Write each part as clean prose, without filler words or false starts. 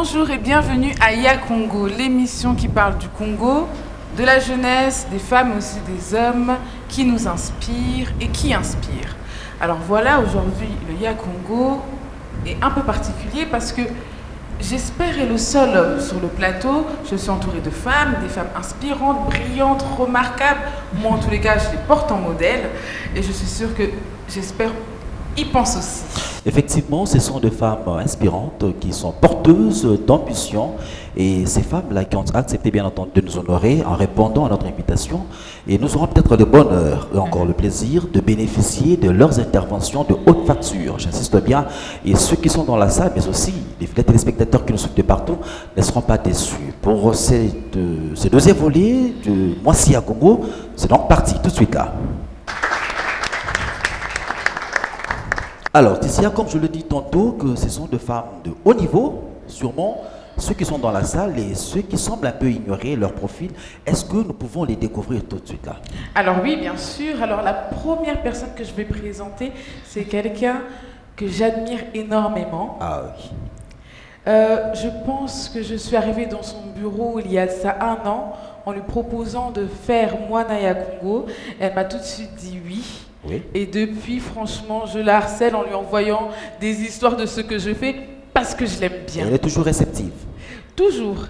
Bonjour et bienvenue à Ya Congo, l'émission qui parle du Congo, de la jeunesse, des femmes et aussi des hommes qui nous inspirent et qui inspirent. Alors voilà, aujourd'hui, le Ya Congo est un peu particulier parce que j'espère être le seul homme sur le plateau. Je suis entourée de femmes, des femmes inspirantes, brillantes, remarquables. Moi, en tous les cas, je les porte en modèle et je suis sûre que, j'espère, ils pensent aussi. Effectivement, ce sont des femmes inspirantes qui sont porteuses d'ambition et ces femmes-là qui ont accepté bien entendu de nous honorer en répondant à notre invitation et nous aurons peut-être le bonheur et encore le plaisir de bénéficier de leurs interventions de haute facture, j'insiste bien, et ceux qui sont dans la salle mais aussi les téléspectateurs qui nous suivent de partout ne seront pas déçus. Pour ces deuxième volet de Moissi à Congo, c'est donc parti tout de suite là. Alors, Tessia, comme je le dis tantôt, que ce sont des femmes de haut niveau, sûrement ceux qui sont dans la salle et ceux qui semblent un peu ignorer leur profil, est-ce que nous pouvons les découvrir tout de suite là? Alors oui, bien sûr. Alors la première personne que je vais présenter, c'est quelqu'un que j'admire énormément. Ah oui. Je pense que je suis arrivée dans son bureau il y a ça 1 an en lui proposant de faire Moana Ya Congo. Elle m'a tout de suite dit oui. Oui. Et depuis, franchement, je la harcèle en lui envoyant des histoires de ce que je fais parce que je l'aime bien. Elle est toujours réceptive. Toujours.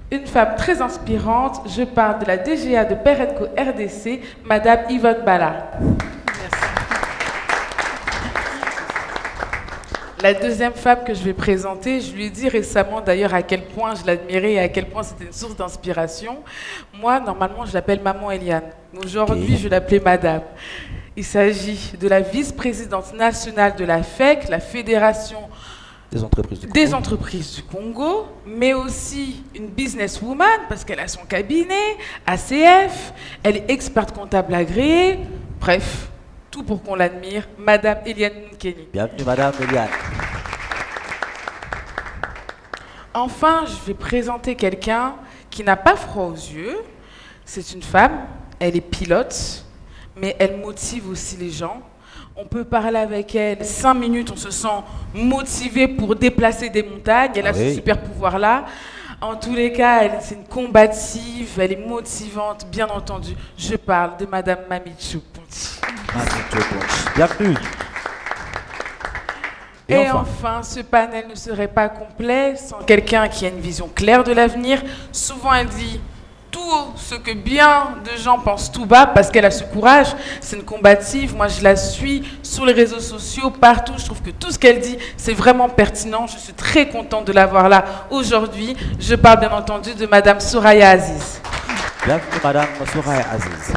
Une femme très inspirante. Je parle de la DGA de Perenco RDC, Madame Yvonne Bala. Merci. La deuxième femme que je vais présenter, je lui ai dit récemment d'ailleurs à quel point je l'admirais et à quel point c'était une source d'inspiration. Moi, normalement, je l'appelle Maman Eliane. Aujourd'hui, je l'appelais Madame. Il s'agit de la vice-présidente nationale de la FEC, la Fédération des entreprises du Congo, mais aussi une businesswoman parce qu'elle a son cabinet, ACF, elle est experte comptable agréée, bref, tout pour qu'on l'admire, Madame Eliane Nkeni. Bienvenue Madame Eliane. Enfin, je vais présenter quelqu'un qui n'a pas froid aux yeux. C'est une femme, elle est pilote, mais elle motive aussi les gens. On peut parler avec elle 5 minutes, on se sent motivé pour déplacer des montagnes. Elle a ce super pouvoir-là. En tous les cas, c'est une combative, elle est motivante, bien entendu. Je parle de Madame Mamichou Ponti. Bienvenue. Et enfin, ce panel ne serait pas complet sans quelqu'un qui a une vision claire de l'avenir. Souvent, elle dit tout ce que bien de gens pensent tout bas parce qu'elle a ce courage. C'est une combative. Moi, je la suis sur les réseaux sociaux, partout. Je trouve que tout ce qu'elle dit, c'est vraiment pertinent. Je suis très contente de l'avoir là aujourd'hui. Je parle bien entendu de Madame Soraya Aziz. Bienvenue Madame Soraya Aziz.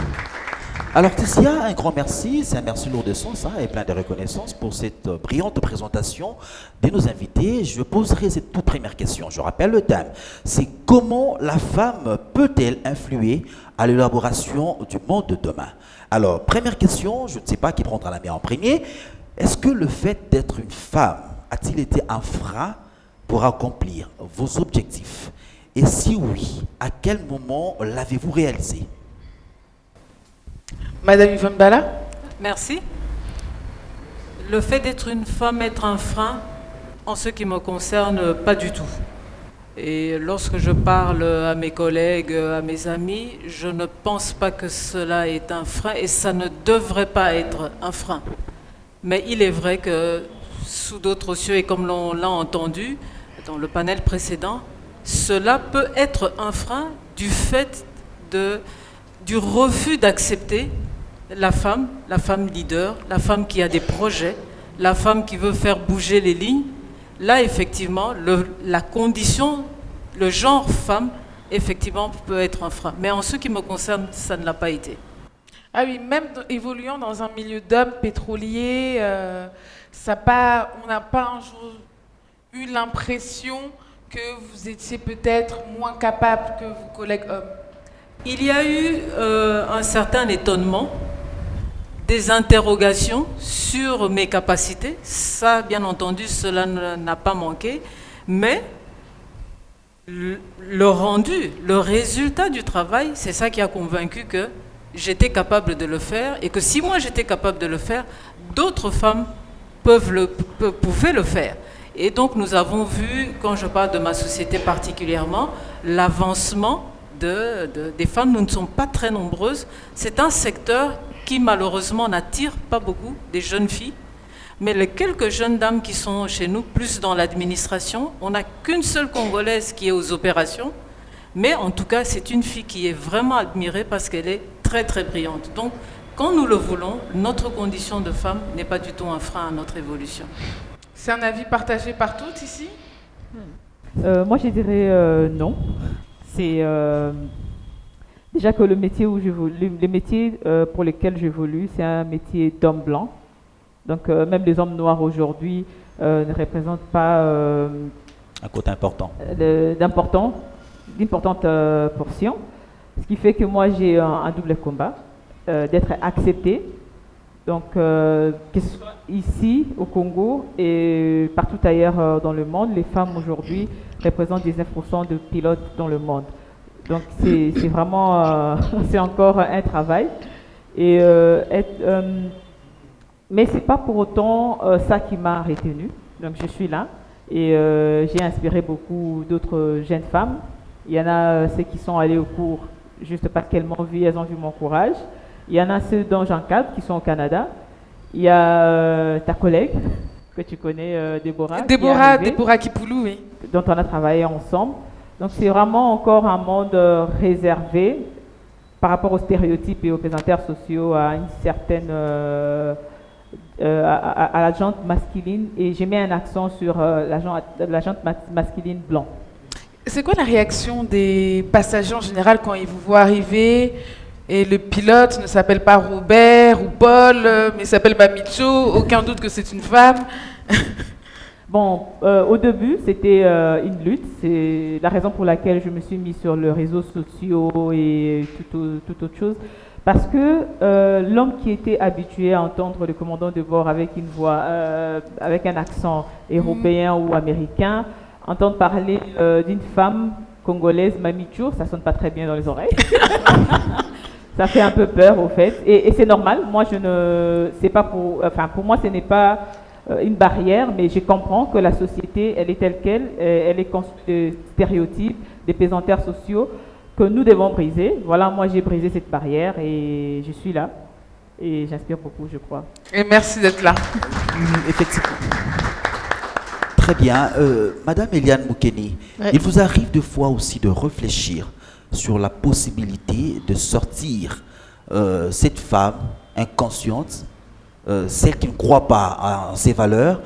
Alors Tessia, un grand merci, c'est un merci lourd de sens et plein de reconnaissance pour cette brillante présentation de nos invités. Je poserai cette toute première question, je rappelle le thème, c'est comment la femme peut-elle influer à l'élaboration du monde de demain? Alors, première question, je ne sais pas qui prendra la main en premier, est-ce que le fait d'être une femme a-t-il été un frein pour accomplir vos objectifs? Et si oui, à quel moment l'avez-vous réalisé? Madame Yvonne Bala. Merci. Le fait d'être une femme être un frein, en ce qui me concerne, pas du tout. Et lorsque je parle à mes collègues, à mes amis, je ne pense pas que cela est un frein et ça ne devrait pas être un frein. Mais il est vrai que sous d'autres cieux, et comme l'on l'a entendu dans le panel précédent, cela peut être un frein du fait du refus d'accepter la femme leader, la femme qui a des projets, la femme qui veut faire bouger les lignes. Là, effectivement, la condition, le genre femme, effectivement, peut être un frein. Mais en ce qui me concerne, ça ne l'a pas été. Ah oui, même évoluant dans un milieu d'hommes pétroliers, on n'a pas un jour eu l'impression que vous étiez peut-être moins capable que vos collègues hommes. Il y a eu un certain étonnement, des interrogations sur mes capacités. Ça, bien entendu, cela n'a pas manqué. Mais le rendu, le résultat du travail, c'est ça qui a convaincu que j'étais capable de le faire et que si moi j'étais capable de le faire, d'autres femmes pouvaient le faire. Et donc nous avons vu, quand je parle de ma société particulièrement, l'avancement des femmes. Nous ne sommes pas très nombreuses. C'est un secteur qui malheureusement n'attire pas beaucoup des jeunes filles. Mais les quelques jeunes dames qui sont chez nous, plus dans l'administration, on n'a qu'une seule Congolaise qui est aux opérations. Mais en tout cas, c'est une fille qui est vraiment admirée parce qu'elle est très très brillante. Donc, quand nous le voulons, notre condition de femme n'est pas du tout un frein à notre évolution. C'est un avis partagé par toutes ici? Moi, je dirais non. C'est déjà que le métier pour lequel j'évolue, c'est un métier d'homme blanc. Donc, même les hommes noirs aujourd'hui ne représentent pas Un côté important. d'importante portion. Ce qui fait que moi, j'ai un double combat, d'être acceptée. Donc, que ce soit ici, au Congo, et partout ailleurs dans le monde, les femmes aujourd'hui représentent 19% de pilotes dans le monde. Donc, c'est vraiment, c'est encore un travail. Et mais c'est pas pour autant ça qui m'a retenue. Donc, je suis là et j'ai inspiré beaucoup d'autres jeunes femmes. Il y en a ceux qui sont allés au cours juste parce qu'elles m'ont vu, elles ont vu mon courage. Il y en a ceux dont j'encadre qui sont au Canada. Il y a ta collègue que tu connais, Déborah. Déborah Kipoulou, oui. Dont on a travaillé ensemble. Donc c'est vraiment encore un monde réservé par rapport aux stéréotypes et aux présentaires sociaux à une certaine à la gente masculine, et j'ai mis un accent sur la gente masculine blanc. C'est quoi la réaction des passagers en général quand ils vous voient arriver et le pilote ne s'appelle pas Robert ou Paul, mais s'appelle Mamicho, aucun doute que c'est une femme? Bon, au début, c'était une lutte. C'est la raison pour laquelle je me suis mis sur les réseaux sociaux et toute autre chose. Parce que l'homme qui était habitué à entendre le commandant de bord avec une voix, avec un accent européen ou américain, entendre parler d'une femme congolaise, Mamicho, ça sonne pas très bien dans les oreilles. Ça fait un peu peur, au fait. Et c'est normal. Moi, c'est pas pour moi, ce n'est pas une barrière, mais je comprends que la société, elle est telle qu'elle, elle est construite de stéréotypes, des pesanteurs sociaux que nous devons briser. Voilà, moi j'ai brisé cette barrière et je suis là. Et j'inspire beaucoup, je crois. Et merci d'être là. Effectivement. Très bien. Madame Eliane Moukeni, Ouais. il vous arrive des fois aussi de réfléchir sur la possibilité de sortir cette femme inconsciente, celle qui ne croit pas en ses valeurs,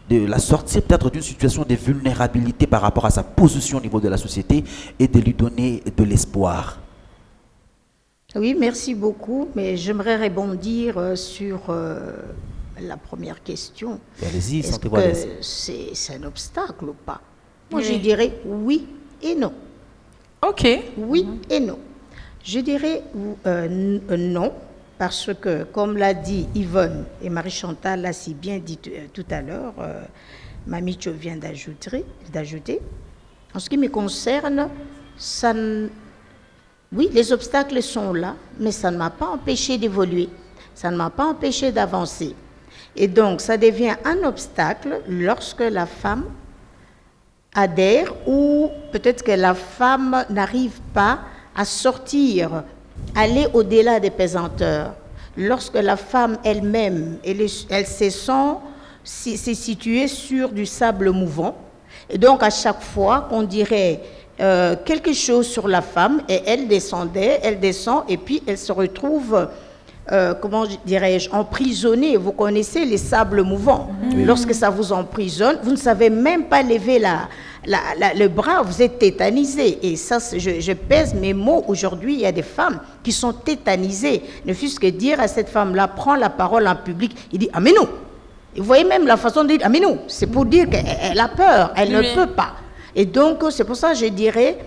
de la sortir peut-être d'une situation de vulnérabilité par rapport à sa position au niveau de la société et de lui donner de l'espoir. Oui, merci beaucoup, mais j'aimerais rebondir sur la première question. Allez-y, Est-ce sentez-vous à l'aise. que c'est un obstacle ou pas? Moi, Oui. je dirais oui et non. Ok. Oui et non. Je dirais non, parce que, comme l'a dit Yvonne et Marie-Chantal l'a si bien dit tout à l'heure, Mamicho vient d'ajouter. En ce qui me concerne, oui, les obstacles sont là, mais ça ne m'a pas empêché d'évoluer, ça ne m'a pas empêché d'avancer. Et donc, ça devient un obstacle lorsque la femme adhère ou peut-être que la femme n'arrive pas à sortir, aller au-delà des pesanteurs. Lorsque la femme elle-même, elle se sent c'est située sur du sable mouvant. Et donc, à chaque fois qu'on dirait quelque chose sur la femme, et elle descend, et puis elle se retrouve, comment dirais-je, emprisonnée. Vous connaissez les sables mouvants. Lorsque ça vous emprisonne, vous ne savez même pas lever le bras, vous êtes tétanisé. Et ça, je pèse mes mots. Aujourd'hui, il y a des femmes qui sont tétanisées. Ne fût-ce que dire à cette femme-là, prends la parole en public, il dit, ah mais non. Et vous voyez même la façon de dire, ah mais non, c'est pour dire qu'elle a peur, elle ne peut pas. Et donc, c'est pour ça que je dirais,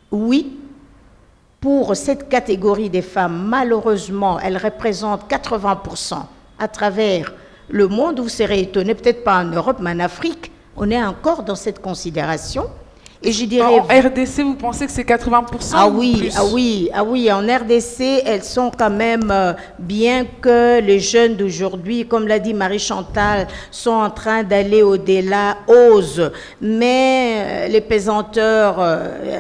oui, pour cette catégorie des femmes, malheureusement, elle représente 80% à travers le monde. Vous serez étonnés, peut-être pas en Europe, mais en Afrique, on est encore dans cette considération. Et je dirais... En RDC, vous pensez que c'est 80% Ah ou oui, plus? ah oui, ah oui, en RDC, elles sont quand même, bien que les jeunes d'aujourd'hui, comme l'a dit Marie-Chantal, sont en train d'aller au-delà, osent, mais les pesanteurs,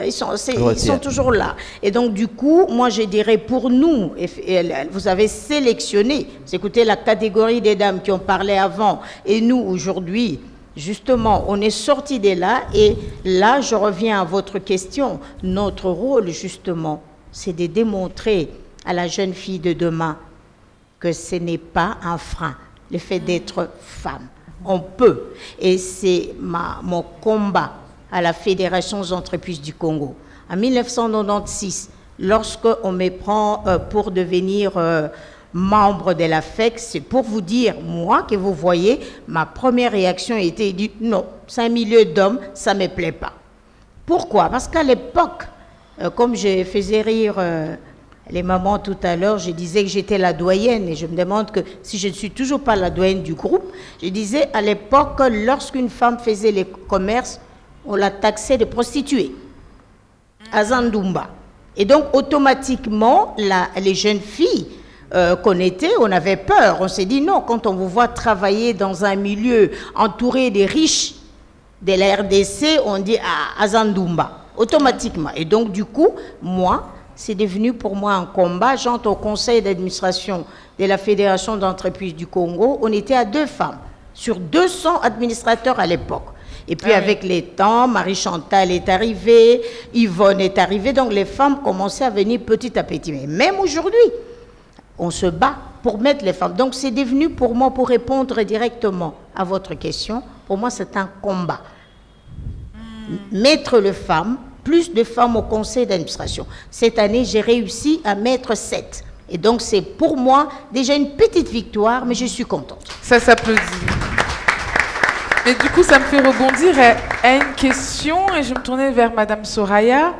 ils sont toujours là. Et donc, du coup, moi, je dirais pour nous, vous avez sélectionné, vous écoutez la catégorie des dames qui ont parlé avant, et nous, aujourd'hui, justement, on est sorti de là, et là, je reviens à votre question. Notre rôle, justement, c'est de démontrer à la jeune fille de demain que ce n'est pas un frein, le fait d'être femme. On peut. Et c'est mon combat à la Fédération des entreprises du Congo. En 1996, lorsqu'on me prend pour devenir... membre de la FEC, c'est pour vous dire, moi, que vous voyez, ma première réaction était dit non, c'est un milieu d'hommes, ça ne me plaît pas. Pourquoi? Parce qu'à l'époque, comme je faisais rire les mamans tout à l'heure, je disais que j'étais la doyenne, et je me demande que si je ne suis toujours pas la doyenne du groupe, je disais à l'époque, lorsqu'une femme faisait les commerces, on la taxait de prostituée à Zandumba. Et donc, automatiquement, les jeunes filles qu'on était, on avait peur. On s'est dit non, quand on vous voit travailler dans un milieu entouré des riches de la RDC, on dit à Zandumba, automatiquement. Et donc, du coup, moi, c'est devenu pour moi un combat. J'entre au conseil d'administration de la Fédération d'entreprises du Congo. On était à 2 femmes sur 200 administrateurs à l'époque. Et puis avec les temps, Marie-Chantal est arrivée, Yvonne est arrivée, donc les femmes commençaient à venir petit à petit. Mais même aujourd'hui, on se bat pour mettre les femmes. Donc c'est devenu pour moi, pour répondre directement à votre question, pour moi c'est un combat. Mettre les femmes, plus de femmes au conseil d'administration. Cette année, j'ai réussi à mettre 7. Et donc c'est pour moi déjà une petite victoire, mais je suis contente. Ça s'applaudit. Et du coup, ça me fait rebondir à une question, et je me tournais vers Madame Soraya.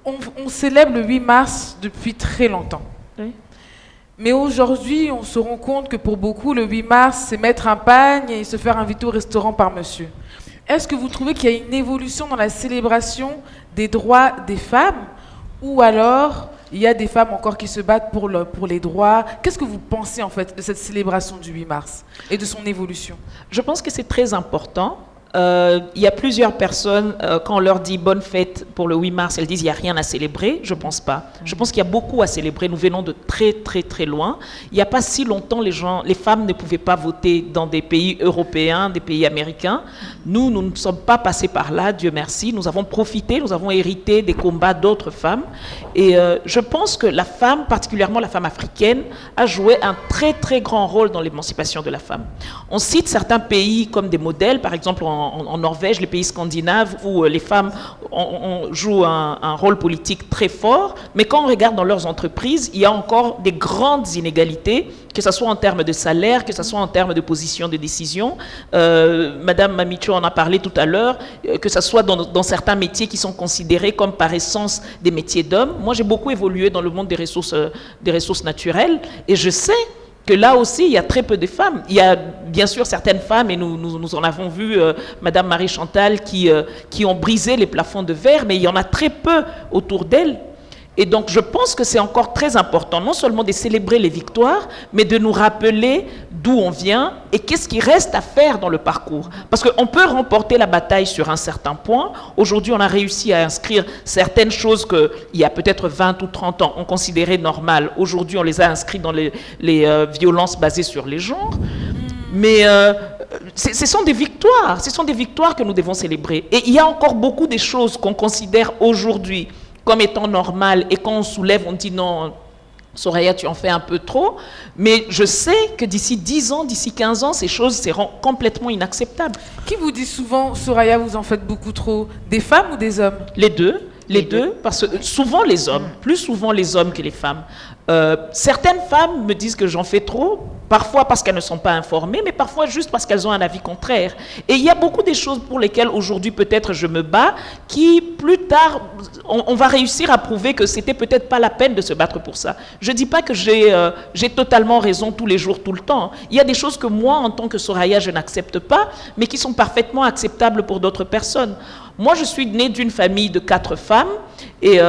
On célèbre le 8 mars depuis très longtemps. Oui. Mais aujourd'hui, on se rend compte que pour beaucoup, le 8 mars, c'est mettre un pagne et se faire inviter au restaurant par monsieur. Est-ce que vous trouvez qu'il y a une évolution dans la célébration des droits des femmes, ou alors il y a des femmes encore qui se battent pour les droits? Qu'est-ce que vous pensez en fait de cette célébration du 8 mars et de son évolution? Je pense que c'est très important. Il y a plusieurs personnes, quand on leur dit bonne fête pour le 8 mars, elles disent il n'y a rien à célébrer. Je ne pense pas. Je pense qu'il y a beaucoup à célébrer. Nous venons de très très très loin. Il n'y a pas si longtemps, les femmes ne pouvaient pas voter dans des pays européens, des pays américains. Nous ne sommes pas passés par là, Dieu merci. Nous avons profité, nous avons hérité des combats d'autres femmes. Et je pense que la femme, particulièrement la femme africaine, a joué un très très grand rôle dans l'émancipation de la femme. On cite certains pays comme des modèles, par exemple en Norvège, les pays scandinaves, où les femmes jouent un rôle politique très fort, mais quand on regarde dans leurs entreprises, il y a encore des grandes inégalités, que ce soit en termes de salaire, que ce soit en termes de position de décision. Madame Mamicho en a parlé tout à l'heure, que ce soit dans certains métiers qui sont considérés comme par essence des métiers d'hommes. Moi, j'ai beaucoup évolué dans le monde des ressources naturelles, et je sais que là aussi, il y a très peu de femmes. Il y a bien sûr certaines femmes, et nous en avons vu, Madame Marie-Chantal, qui ont brisé les plafonds de verre, mais il y en a très peu autour d'elles. Et donc, je pense que c'est encore très important, non seulement de célébrer les victoires, mais de nous rappeler d'où on vient et qu'est-ce qui reste à faire dans le parcours. Parce qu'on peut remporter la bataille sur un certain point. Aujourd'hui, on a réussi à inscrire certaines choses qu'il y a peut-être 20 ou 30 ans, on considérait normales. Aujourd'hui, on les a inscrites dans les violences basées sur les genres. Mais ce sont des victoires que nous devons célébrer. Et il y a encore beaucoup de choses qu'on considère aujourd'hui comme étant normales, et quand on soulève, on dit non, Soraya, tu en fais un peu trop. Mais je sais que d'ici 10 ans, d'ici 15 ans, ces choses seront complètement inacceptables. Qui vous dit souvent, Soraya, vous en faites beaucoup trop? Des femmes ou des hommes? Les deux, parce que souvent les hommes, plus souvent les hommes que les femmes. Certaines femmes me disent que j'en fais trop, parfois parce qu'elles ne sont pas informées, mais parfois juste parce qu'elles ont un avis contraire. Et il y a beaucoup de choses pour lesquelles aujourd'hui peut-être je me bats, qui plus tard, on va réussir à prouver que c'était peut-être pas la peine de se battre pour ça. Je dis pas que j'ai totalement raison tous les jours, tout le temps. Il y a des choses que moi, en tant que Soraya, je n'accepte pas, mais qui sont parfaitement acceptables pour d'autres personnes. Moi, je suis née d'une famille de 4 femmes et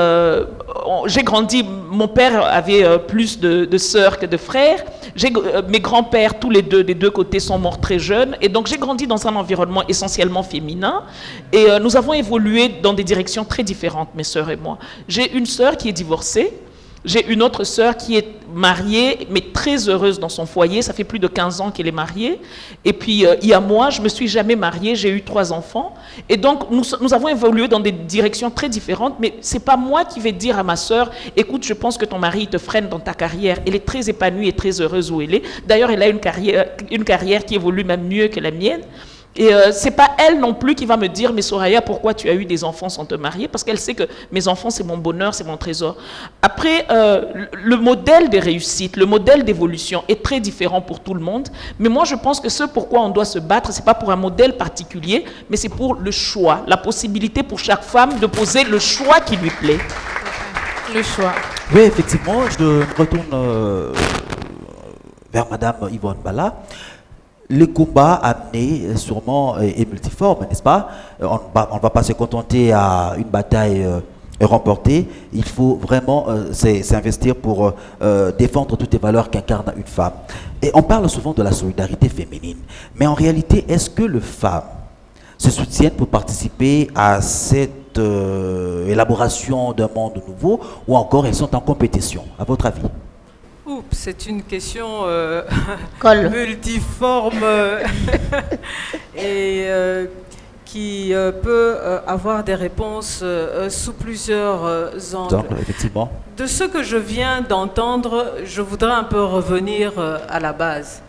j'ai grandi, mon père avait plus de sœurs que de frères. Mes grands-pères, tous les deux, des deux côtés, sont morts très jeunes. Et donc, j'ai grandi dans un environnement essentiellement féminin. Et nous avons évolué dans des directions très différentes, mes sœurs et moi. J'ai une sœur qui est divorcée. J'ai une autre sœur qui est mariée, mais très heureuse dans son foyer. Ça fait plus de 15 ans qu'elle est mariée. Et puis, il y a moi, je ne me suis jamais mariée. J'ai eu 3 enfants. Et donc, nous avons évolué dans des directions très différentes. Mais ce n'est pas moi qui vais dire à ma sœur, écoute, je pense que ton mari te freine dans ta carrière. Elle est très épanouie et très heureuse où elle est. D'ailleurs, elle a une carrière qui évolue même mieux que la mienne. Et c'est pas elle non plus qui va me dire, mais Soraya, pourquoi tu as eu des enfants sans te marier? Parce qu'elle sait que mes enfants, c'est mon bonheur, c'est mon trésor. Après, le modèle de réussite, le modèle d'évolution est très différent pour tout le monde. Mais moi, je pense que ce pourquoi on doit se battre, c'est pas pour un modèle particulier, mais c'est pour le choix, la possibilité pour chaque femme de poser le choix qui lui plaît. Le choix. Oui, effectivement, je me retourne vers Madame Yvonne Bala. Le combat amené sûrement est multiforme, n'est-ce pas? On ne va pas se contenter à une bataille remportée. Il faut vraiment s'investir pour défendre toutes les valeurs qu'incarne une femme. Et on parle souvent de la solidarité féminine. Mais en réalité, est-ce que les femmes se soutiennent pour participer à cette élaboration d'un monde nouveau, ou encore elles sont en compétition, à votre avis? C'est une question multiforme et qui peut avoir des réponses sous plusieurs angles. Effectivement. De ce que je viens d'entendre, je voudrais un peu revenir à la base,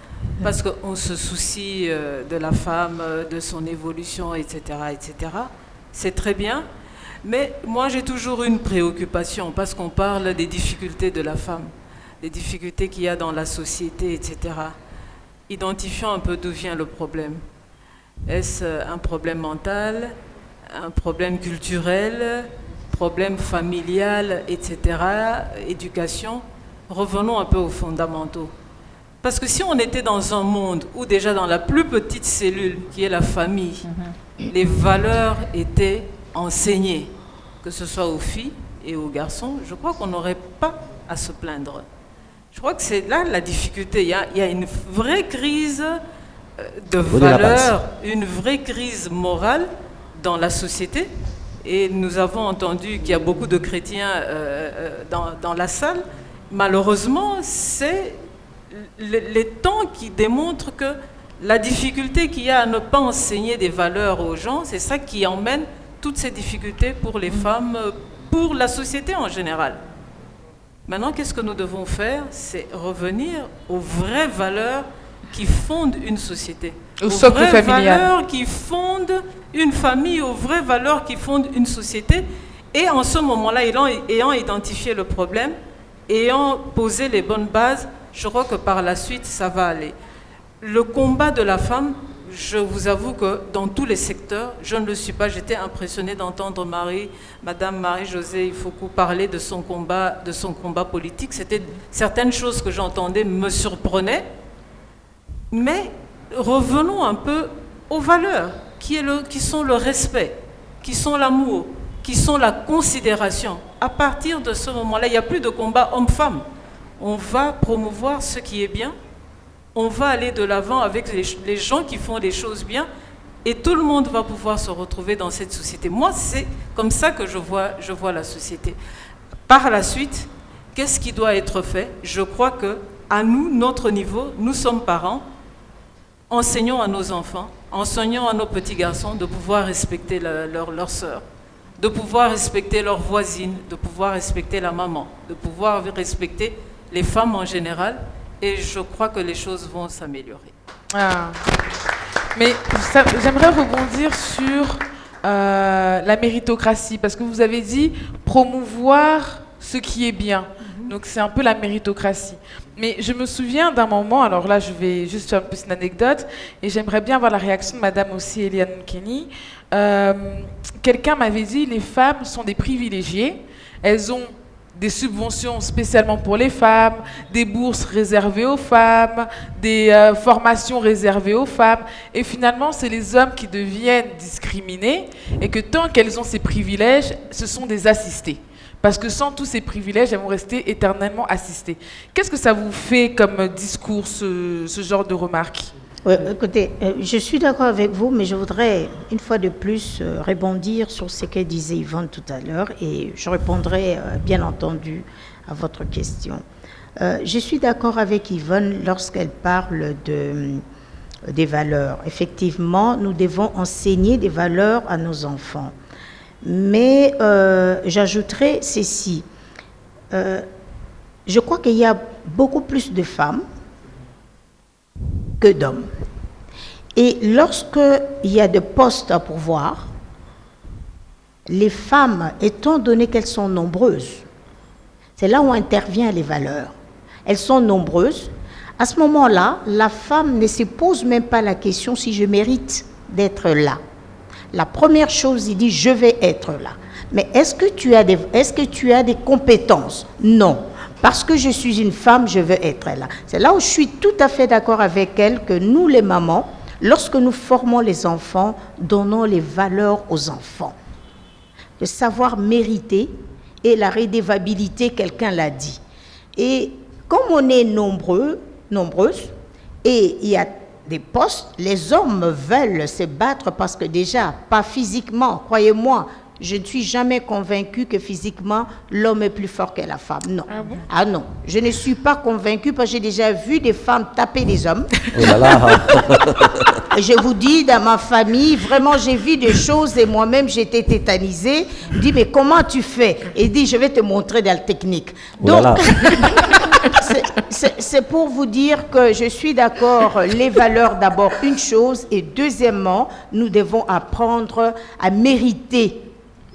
parce qu'on se soucie de la femme, de son évolution, etc., etc. C'est très bien, mais moi j'ai toujours une préoccupation, parce qu'on parle des difficultés de la femme. Les difficultés qu'il y a dans la société, etc. Identifions un peu d'où vient le problème. Est-ce un problème mental, un problème culturel, problème familial, etc., éducation? Revenons un peu aux fondamentaux. Parce que si on était dans un monde où déjà dans la plus petite cellule, qui est la famille, les valeurs étaient enseignées, que ce soit aux filles et aux garçons, je crois qu'on n'aurait pas à se plaindre. Je crois que c'est là la difficulté. Il y a une vraie crise de valeurs, une vraie crise morale dans la société. Et nous avons entendu qu'il y a beaucoup de chrétiens dans la salle. Malheureusement, c'est les temps qui démontrent que la difficulté qu'il y a à ne pas enseigner des valeurs aux gens, c'est ça qui emmène toutes ces difficultés pour les femmes, pour la société en général. Maintenant, qu'est-ce que nous devons faire? C'est revenir aux vraies valeurs qui fondent une société. Au socle familial. Aux vraies valeurs qui fondent une famille, aux vraies valeurs qui fondent une société. Et en ce moment-là, ayant identifié le problème, ayant posé les bonnes bases, je crois que par la suite, ça va aller. Le combat de la femme, je vous avoue que dans tous les secteurs, je ne le suis pas. J'étais impressionnée d'entendre Madame Marie-Josée Ifoukou parler de son combat politique. Certaines choses que j'entendais me surprenaient. Mais revenons un peu aux valeurs, qui sont le respect, qui sont l'amour, qui sont la considération. À partir de ce moment-là, il n'y a plus de combat homme-femme. On va promouvoir ce qui est bien. On va aller de l'avant avec les gens qui font les choses bien et tout le monde va pouvoir se retrouver dans cette société. Moi, c'est comme ça que je vois la société. Par la suite, qu'est-ce qui doit être fait? Je crois que à nous, notre niveau, nous sommes parents, enseignons à nos enfants, enseignons à nos petits garçons de pouvoir respecter leurs sœurs, de pouvoir respecter leurs voisines, de pouvoir respecter la maman, de pouvoir respecter les femmes en général. Et je crois que les choses vont s'améliorer. Ah. Mais j'aimerais rebondir sur la méritocratie, parce que vous avez dit promouvoir ce qui est bien. Donc c'est un peu la méritocratie. Mais je me souviens d'un moment, alors là je vais juste faire une petite anecdote, et j'aimerais bien avoir la réaction de Madame aussi Eliane Kenny. Quelqu'un m'avait dit, les femmes sont des privilégiées, elles ont des subventions spécialement pour les femmes, des bourses réservées aux femmes, des formations réservées aux femmes. Et finalement, c'est les hommes qui deviennent discriminés et que tant qu'elles ont ces privilèges, ce sont des assistés. Parce que sans tous ces privilèges, elles vont rester éternellement assistées. Qu'est-ce que ça vous fait comme discours, ce genre de remarques ? Écoutez, je suis d'accord avec vous, mais je voudrais une fois de plus rebondir sur ce que disait Yvonne tout à l'heure et je répondrai bien entendu à votre question. Je suis d'accord avec Yvonne lorsqu'elle parle des valeurs. Effectivement, nous devons enseigner des valeurs à nos enfants. Mais j'ajouterai ceci. Je crois qu'il y a beaucoup plus de femmes que d'hommes. Et lorsqu'il y a des postes à pourvoir, les femmes, étant donné qu'elles sont nombreuses, c'est là où interviennent les valeurs. Elles sont nombreuses. À ce moment-là, la femme ne se pose même pas la question si je mérite d'être là. La première chose, il dit, je vais être là. Mais est-ce que tu as des compétences? Non. Parce que je suis une femme, je veux être là. C'est là où je suis tout à fait d'accord avec elle que nous, les mamans, lorsque nous formons les enfants, donnons les valeurs aux enfants. Le savoir mériter et la rédévabilité, quelqu'un l'a dit. Et comme on est nombreuses, et il y a des postes, les hommes veulent se battre parce que déjà, pas physiquement, croyez-moi, je ne suis jamais convaincue que physiquement, l'homme est plus fort que la femme. Non. Ah bon? Ah non. Je ne suis pas convaincue parce que j'ai déjà vu des femmes taper des hommes. Oh là là. Je vous dis, dans ma famille, vraiment, j'ai vu des choses et moi-même, j'étais tétanisée. Je dis, mais comment tu fais? Et il dit, je vais te montrer dans la technique. Oh là là. C'est pour vous dire que je suis d'accord, les valeurs d'abord, une chose, et deuxièmement, nous devons apprendre à mériter.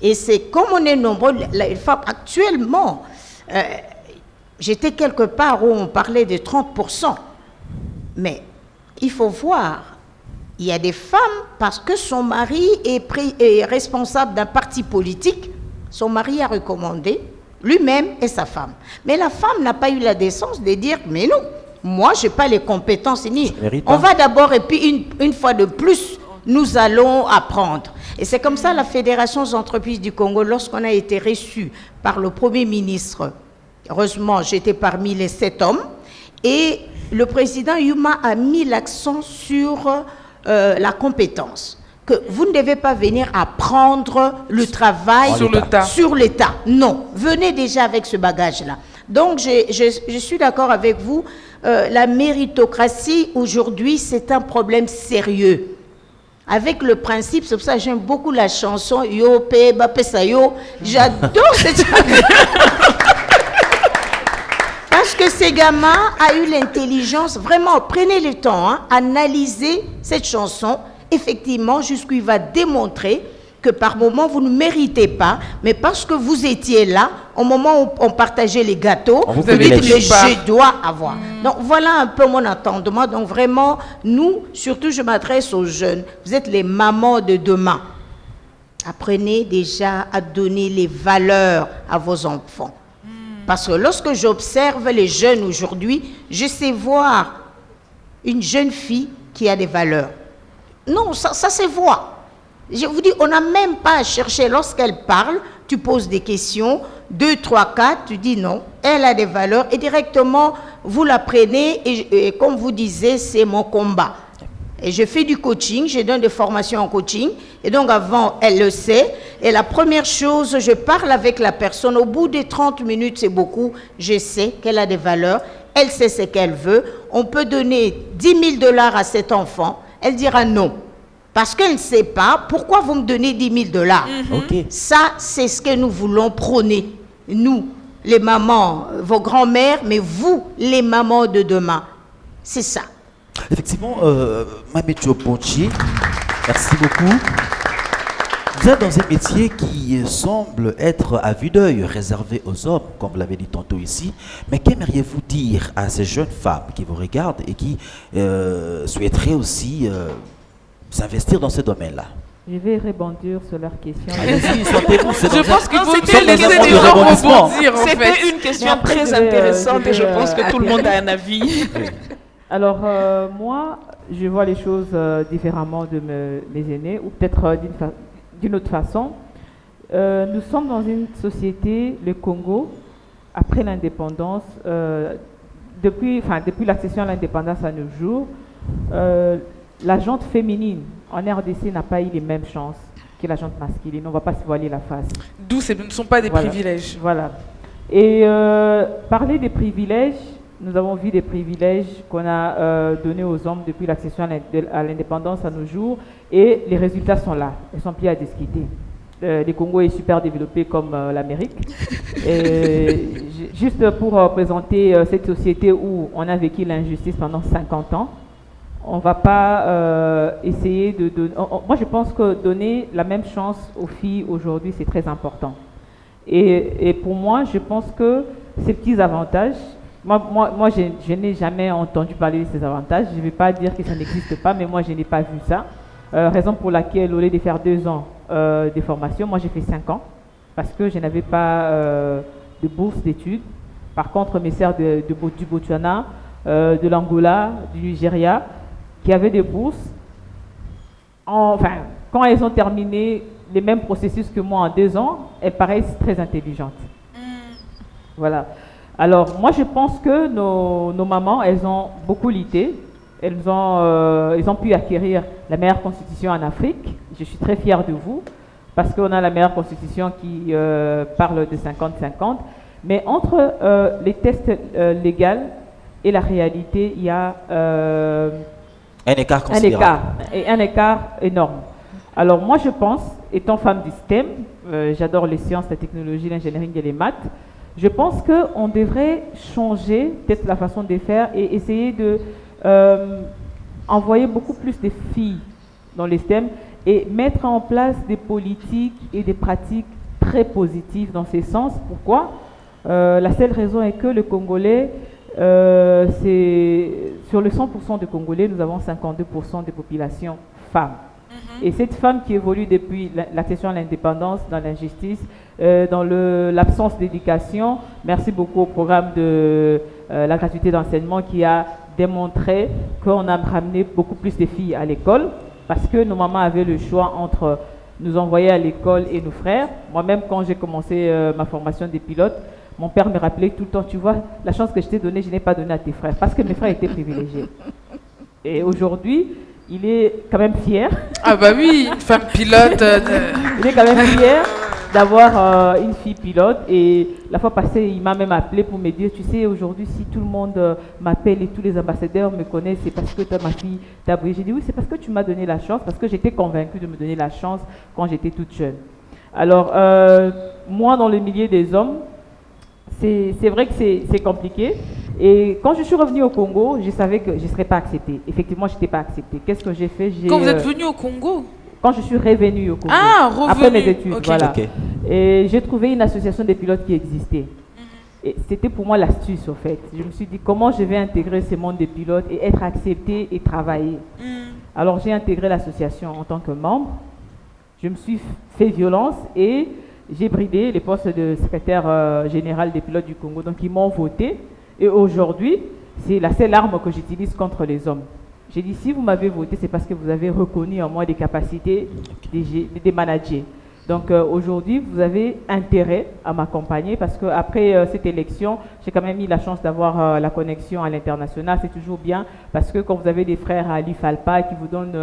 Et c'est comme on est nombreux, les femmes, actuellement, j'étais quelque part où on parlait de 30%. Mais il faut voir, il y a des femmes, parce que son mari est responsable d'un parti politique, son mari a recommandé, lui-même et sa femme. Mais la femme n'a pas eu la décence de dire, mais non, moi, je n'ai pas les compétences. Ni. On va d'abord, et puis une fois de plus, nous allons apprendre. Et c'est comme ça la Fédération des entreprises du Congo, lorsqu'on a été reçu par le Premier ministre, heureusement, j'étais parmi les 7 hommes, et le président Yuma a mis l'accent sur la compétence. Que vous ne devez pas venir apprendre le travail sur l'État. Non, venez déjà avec ce bagage-là. Donc, je suis d'accord avec vous. La méritocratie, aujourd'hui, c'est un problème sérieux. Avec le principe, c'est pour ça que j'aime beaucoup la chanson Yo, Pe, Ba, Pe, Sa, Yo. J'adore cette chanson. Parce que ces gamins ont eu l'intelligence, vraiment, prenez le temps, analysez cette chanson, effectivement, jusqu'où il va démontrer que par moment, vous ne méritez pas, mais parce que vous étiez là, au moment où on partageait les gâteaux, vous dites que je dois avoir. Donc, voilà un peu mon entendement. Donc, vraiment, nous, surtout, je m'adresse aux jeunes. Vous êtes les mamans de demain. Apprenez déjà à donner les valeurs à vos enfants. Parce que lorsque j'observe les jeunes aujourd'hui, je sais voir une jeune fille qui a des valeurs. Non, ça se voit. Je vous dis, on n'a même pas à chercher. Lorsqu'elle parle, tu poses des questions, 2, 3, 4, tu dis non, elle a des valeurs et directement, vous la prenez et comme vous disiez, c'est mon combat. Et je fais du coaching, je donne des formations en coaching et donc avant, elle le sait. Et la première chose, je parle avec la personne, au bout de 30 minutes, c'est beaucoup, je sais qu'elle a des valeurs, elle sait ce qu'elle veut. On peut donner 10 000 $ à cet enfant, elle dira non. Parce qu'elle ne sait pas, pourquoi vous me donnez 10 000 $? Okay. Ça, c'est ce que nous voulons prôner. Nous, les mamans, vos grands-mères, mais vous, les mamans de demain. C'est ça. Effectivement, Mamécho Ponchi, merci beaucoup. Vous êtes dans un métier qui semble être à vue d'œil réservé aux hommes, comme vous l'avez dit tantôt ici. Mais qu'aimeriez-vous dire à ces jeunes femmes qui vous regardent et qui souhaiteraient aussi s'investir dans ce domaine-là? Je vais rebondir sur leur question. Allez-y, sortez-vous. Je pense qu'il faut c'était bien laisser une les question gens de rebondissement. rebondir, en fait. C'était une question Mais après, très je vais, intéressante je et je vais, pense que tout le monde a un avis. Alors, moi, je vois les choses différemment de mes aînés, ou peut-être d'une autre façon. Nous sommes dans une société, le Congo, après l'indépendance, depuis l'accession à l'indépendance à nos jours, la gente féminine en RDC n'a pas eu les mêmes chances que la gente masculine. On ne va pas se voiler la face. D'où ce ne sont pas des Voilà. privilèges. Voilà. Et parler des privilèges, nous avons vu des privilèges qu'on a donnés aux hommes depuis l'accession à l'indépendance à nos jours, et les résultats sont là. Ils sont plus à discuter. Le Congo est super développé comme l'Amérique. Juste pour présenter cette société où on a vécu l'injustice pendant 50 ans, on ne va pas essayer de donner... Moi, je pense que donner la même chance aux filles aujourd'hui, c'est très important. Et pour moi, je pense que ces petits avantages, moi je n'ai jamais entendu parler de ces avantages. Je ne vais pas dire que ça n'existe pas, mais moi, je n'ai pas vu ça. Raison pour laquelle, au lieu de faire 2 ans de formation, moi, j'ai fait 5 ans, parce que je n'avais pas de bourse d'études. Par contre, mes sœurs du Botswana, de l'Angola, du Nigeria, qui avaient des bourses, quand elles ont terminé les mêmes processus que moi en 2 ans, elles paraissent très intelligentes. Voilà. Alors, moi, je pense que nos mamans, elles ont beaucoup lutté. Elles ont pu acquérir la meilleure constitution en Afrique. Je suis très fière de vous, parce qu'on a la meilleure constitution qui parle de 50-50. Mais entre les tests légaux et la réalité, il y a un écart considérable. Un écart énorme. Alors moi, je pense, étant femme du STEM, j'adore les sciences, la technologie, l'ingénierie et les maths, je pense qu'on devrait changer peut-être la façon de faire et essayer de envoyer beaucoup plus de filles dans les STEM et mettre en place des politiques et des pratiques très positives dans ces sens. Pourquoi? La seule raison est que le Congolais, sur le 100% de Congolais, nous avons 52% de population femmes. Et cette femme qui évolue depuis l'accession à l'indépendance, dans l'injustice, dans l'absence d'éducation, merci beaucoup au programme de la gratuité d'enseignement qui a démontré qu'on a ramené beaucoup plus de filles à l'école, parce que nos mamans avaient le choix entre nous envoyer à l'école et nos frères. Moi-même, quand j'ai commencé ma formation de pilote, mon père me rappelait tout le temps, tu vois, la chance que je t'ai donnée, je n'ai pas donnée à tes frères, parce que mes frères étaient privilégiés. Et aujourd'hui, il est quand même fier. Ah bah oui, une femme pilote. Il est quand même fier d'avoir une fille pilote. Et la fois passée, il m'a même appelé pour me dire, tu sais, aujourd'hui, si tout le monde m'appelle et tous les ambassadeurs me connaissent, c'est parce que toi, ma fille, t'as brillé. J'ai dit, oui, c'est parce que tu m'as donné la chance, parce que j'étais convaincue de me donner la chance quand j'étais toute jeune. Alors, moi, dans le milieu des hommes, c'est vrai que c'est compliqué. Et quand je suis revenue au Congo, je savais que je ne serais pas acceptée. Effectivement, je n'étais pas acceptée. Qu'est-ce que j'ai fait? Quand vous êtes venue au Congo? Quand je suis revenue au Congo. Ah, revenue. Après mes études, Okay. voilà. Okay. Et j'ai trouvé une association des pilotes qui existait. Et c'était pour moi l'astuce, au fait. Je me suis dit, comment je vais intégrer ce monde des pilotes et être acceptée et travailler. Alors, j'ai intégré l'association en tant que membre. Je me suis fait violence et j'ai bridé les postes de secrétaire général des pilotes du Congo. Donc, ils m'ont voté. Et aujourd'hui, c'est la seule arme que j'utilise contre les hommes. J'ai dit, si vous m'avez voté, c'est parce que vous avez reconnu en moi des capacités de manager. Donc aujourd'hui, vous avez intérêt à m'accompagner parce qu'après cette élection, j'ai quand même eu la chance d'avoir la connexion à l'international. C'est toujours bien parce que quand vous avez des frères à l'IFALPA qui vous donnent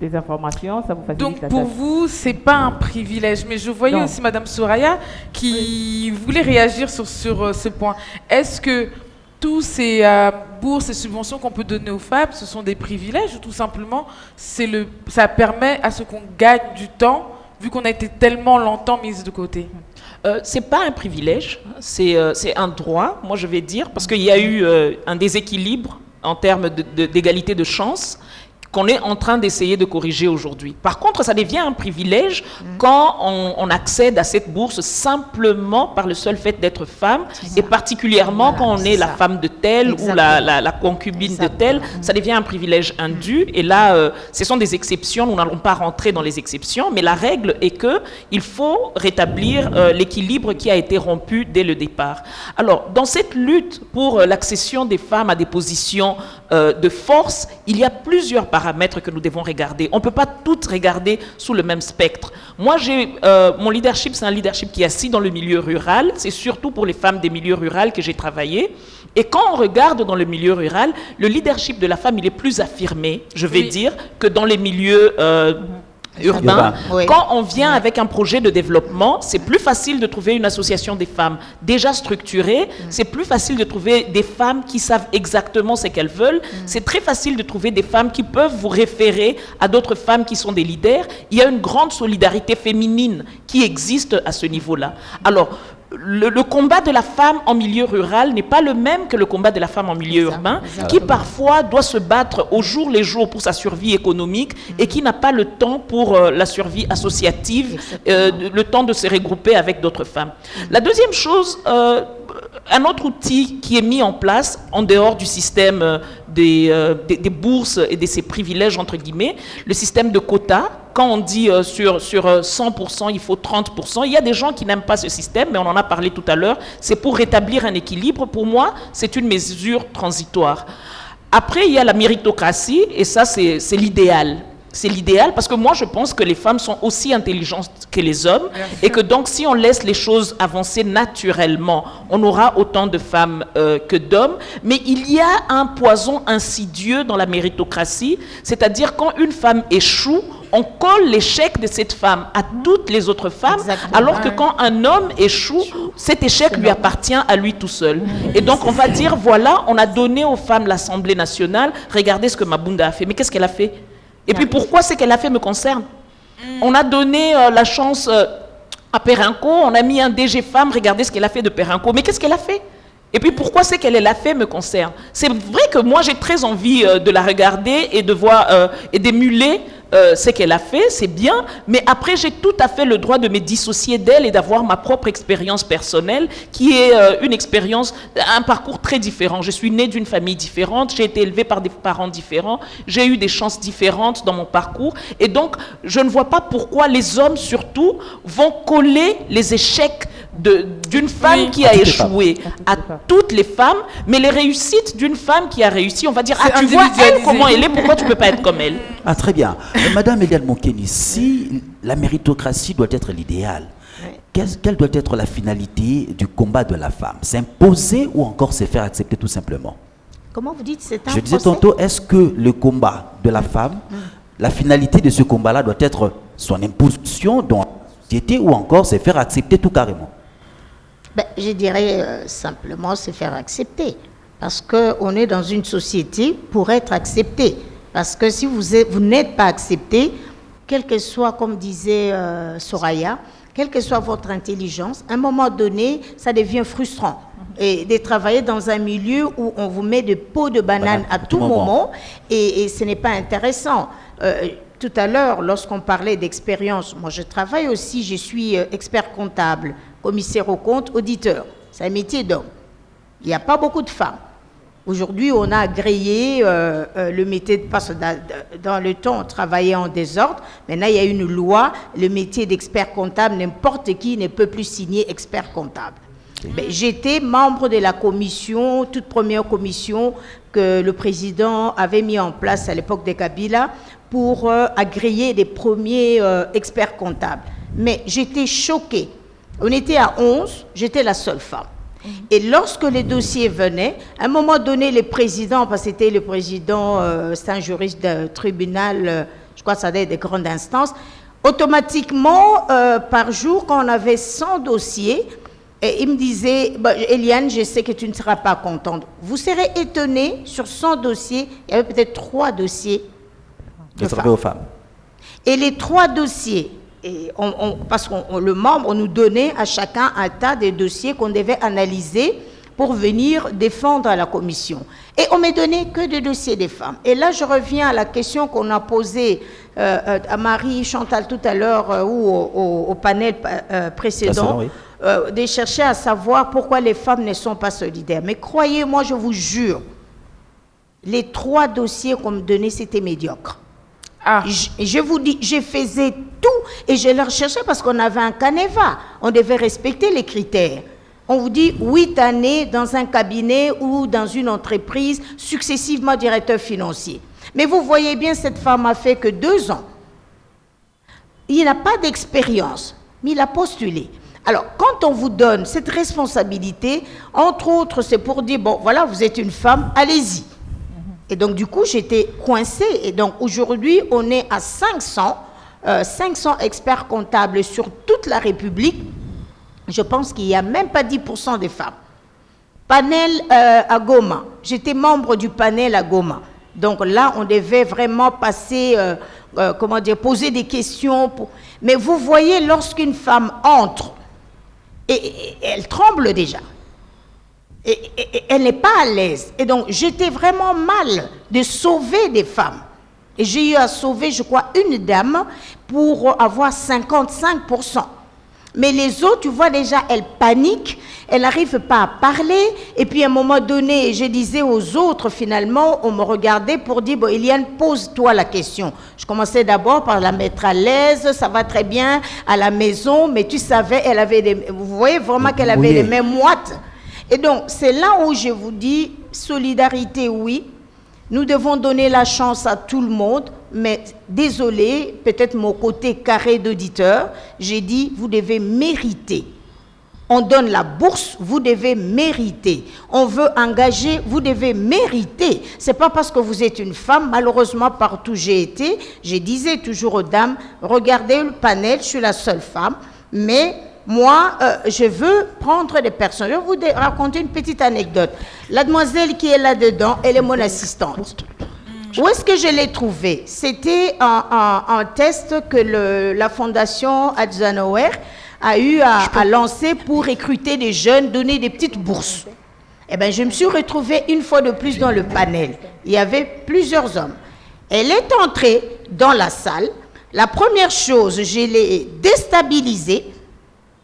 des informations, ça vous facilite Donc la pour tâche. vous, c'est pas un privilège. Mais je voyais Non. aussi Madame Soraya qui voulait réagir sur ce point. Est-ce que tous ces bourses et subventions qu'on peut donner aux femmes, ce sont des privilèges ou tout simplement ça permet à ce qu'on gagne du temps vu qu'on a été tellement longtemps mise de côté? C'est pas un privilège, c'est un droit, moi je vais dire, parce qu'il y a eu un déséquilibre en termes d'égalité de chance qu'on est en train d'essayer de corriger aujourd'hui. Par contre, ça devient un privilège quand on accède à cette bourse simplement par le seul fait d'être femme, et particulièrement quand on est la femme de tel ou la concubine de tel, ça devient un privilège indu. Et là, ce sont des exceptions, nous n'allons pas rentrer dans les exceptions, mais la règle est qu'il faut rétablir l'équilibre qui a été rompu dès le départ. Alors, dans cette lutte pour l'accession des femmes à des positions de force, il y a plusieurs paramètres que nous devons regarder. On ne peut pas toutes regarder sous le même spectre. Moi, mon leadership, c'est un leadership qui est assis dans le milieu rural. C'est surtout pour les femmes des milieux ruraux que j'ai travaillé. Et quand on regarde dans le milieu rural, le leadership de la femme, il est plus affirmé, je vais dire, que dans les milieux urbain. Oui. Quand on vient avec un projet de développement, c'est plus facile de trouver une association des femmes déjà structurée, c'est plus facile de trouver des femmes qui savent exactement ce qu'elles veulent, c'est très facile de trouver des femmes qui peuvent vous référer à d'autres femmes qui sont des leaders. Il y a une grande solidarité féminine qui existe à ce niveau-là. Alors, le combat de la femme en milieu rural n'est pas le même que le combat de la femme en milieu urbain, qui parfois doit se battre au jour les jours pour sa survie économique et qui n'a pas le temps pour la survie associative, le temps de se regrouper avec d'autres femmes. La deuxième chose, un autre outil qui est mis en place en dehors du système des bourses et de ces privilèges, entre guillemets, le système de quotas. Quand on dit sur 100%, il faut 30%, il y a des gens qui n'aiment pas ce système, mais on en a parlé tout à l'heure, c'est pour rétablir un équilibre. Pour moi, c'est une mesure transitoire. Après, il y a la méritocratie, et ça, c'est l'idéal. C'est l'idéal parce que moi, je pense que les femmes sont aussi intelligentes que les hommes et que donc, si on laisse les choses avancer naturellement, on aura autant de femmes que d'hommes. Mais il y a un poison insidieux dans la méritocratie, c'est-à-dire quand une femme échoue, on colle l'échec de cette femme à toutes les autres femmes, alors que quand un homme échoue, cet échec lui appartient à lui tout seul. Et donc, on va dire, voilà, on a donné aux femmes l'Assemblée nationale, regardez ce que Mabunda a fait. Mais qu'est-ce qu'elle a fait ? Et puis pourquoi ce qu'elle a fait me concerne? On a donné la chance à Perenco, on a mis un DG femme, regardez ce qu'elle a fait de Perenco. Mais qu'est-ce qu'elle a fait? Et puis pourquoi ce qu'elle a fait me concerne? C'est vrai que moi j'ai très envie de la regarder et de voir et d'émuler ce qu'elle a fait, c'est bien, mais après j'ai tout à fait le droit de me dissocier d'elle et d'avoir ma propre expérience personnelle qui est une expérience, un parcours très différent. Je suis née d'une famille différente, j'ai été élevée par des parents différents, j'ai eu des chances différentes dans mon parcours et donc je ne vois pas pourquoi les hommes surtout vont coller les échecs d'une femme qui a échoué à toutes les femmes, mais les réussites d'une femme qui a réussi, on va dire, tu vois elle comment elle est, pourquoi tu ne peux pas être comme elle? Ah, très bien. Madame Eliane Monkeni, si la méritocratie doit être l'idéal, quelle doit être la finalité du combat de la femme? S'imposer ou encore se faire accepter tout simplement? Comment vous dites, c'est un Je disais tantôt, est-ce que le combat de la femme, la finalité de ce combat-là doit être son imposition dans la société ou encore se faire accepter tout carrément? Je dirais simplement se faire accepter. Parce qu'on est dans une société pour être accepté. Parce que si vous n'êtes pas accepté, quel que soit, comme disait Soraya, quelle que soit votre intelligence, à un moment donné, ça devient frustrant. Et de travailler dans un milieu où on vous met des pots de banane à tout moment, et ce n'est pas intéressant. Tout à l'heure, lorsqu'on parlait d'expérience, moi je travaille aussi, je suis expert comptable, commissaire aux comptes, auditeur. C'est un métier d'homme. Il n'y a pas beaucoup de femmes. Aujourd'hui, on a agréé le métier, parce que dans le temps, on travaillait en désordre. Maintenant, il y a une loi, le métier d'expert comptable, n'importe qui ne peut plus signer expert comptable. J'étais membre de la commission, toute première commission que le président avait mis en place à l'époque de Kabila pour agréer les premiers experts comptables. Mais j'étais choquée. On était à 11, j'étais la seule femme. Et lorsque les dossiers venaient, à un moment donné, les présidents, parce que c'était le président, c'est un juriste de tribunal, je crois que ça devait être de grande instance, automatiquement, par jour, quand on avait 100 dossiers, et il me disait, Eliane, je sais que tu ne seras pas contente. Vous serez étonnée, sur 100 dossiers, il y avait peut-être 3 dossiers de femmes. Et les 3 dossiers, parce que le membre, on nous donnait à chacun un tas de dossiers qu'on devait analyser pour venir défendre à la commission. Et on m'a donné que des dossiers des femmes. Et là, je reviens à la question qu'on a posée à Marie Chantal tout à l'heure ou au panel précédent, de chercher à savoir pourquoi les femmes ne sont pas solidaires. Mais croyez-moi, je vous jure, les 3 dossiers qu'on me donnait, c'était médiocre. Ah. Je vous dis, je faisais tout et je les recherchais parce qu'on avait un canevas. On devait respecter les critères. On vous dit 8 années dans un cabinet ou dans une entreprise, successivement directeur financier. Mais vous voyez bien, cette femme a fait que 2 ans. Il n'a pas d'expérience, mais il a postulé. Alors, quand on vous donne cette responsabilité, entre autres, c'est pour dire, bon, voilà, vous êtes une femme, allez-y. Et donc, du coup, j'étais coincée. Et donc, aujourd'hui, on est à 500 experts comptables sur toute la République. Je pense qu'il n'y a même pas 10% des femmes. Panel à Goma. J'étais membre du panel à Goma. Donc là, on devait vraiment passer, poser des questions. Mais vous voyez, lorsqu'une femme entre, et elle tremble déjà. Et elle n'est pas à l'aise. Et donc, j'étais vraiment mal de sauver des femmes. Et j'ai eu à sauver, je crois, une dame pour avoir 55%. Mais les autres, tu vois déjà, elles paniquent, elles n'arrivent pas à parler. Et puis à un moment donné, je disais aux autres, finalement, on me regardait pour dire, bon, Eliane, pose-toi la question. Je commençais d'abord par la mettre à l'aise, ça va très bien à la maison, mais tu savais, elle avait vous voyez vraiment qu'elle avait les mêmes moites. Et donc, c'est là où je vous dis, solidarité, oui. Nous devons donner la chance à tout le monde, mais désolé, peut-être mon côté carré d'auditeur, j'ai dit, vous devez mériter. On donne la bourse, vous devez mériter. On veut engager, vous devez mériter. C'est pas parce que vous êtes une femme, malheureusement, partout où j'ai été, je disais toujours aux dames, regardez le panel, je suis la seule femme, mais moi, je veux prendre des personnes. Je vais vous raconter une petite anecdote. La demoiselle qui est là-dedans, elle est mon assistante. Où est-ce que je l'ai trouvée? C'était un test que la fondation Eisenhower a eu à lancer pour recruter des jeunes, donner des petites bourses. Eh bien, je me suis retrouvée une fois de plus dans le panel. Il y avait plusieurs hommes. Elle est entrée dans la salle. La première chose, je l'ai déstabilisée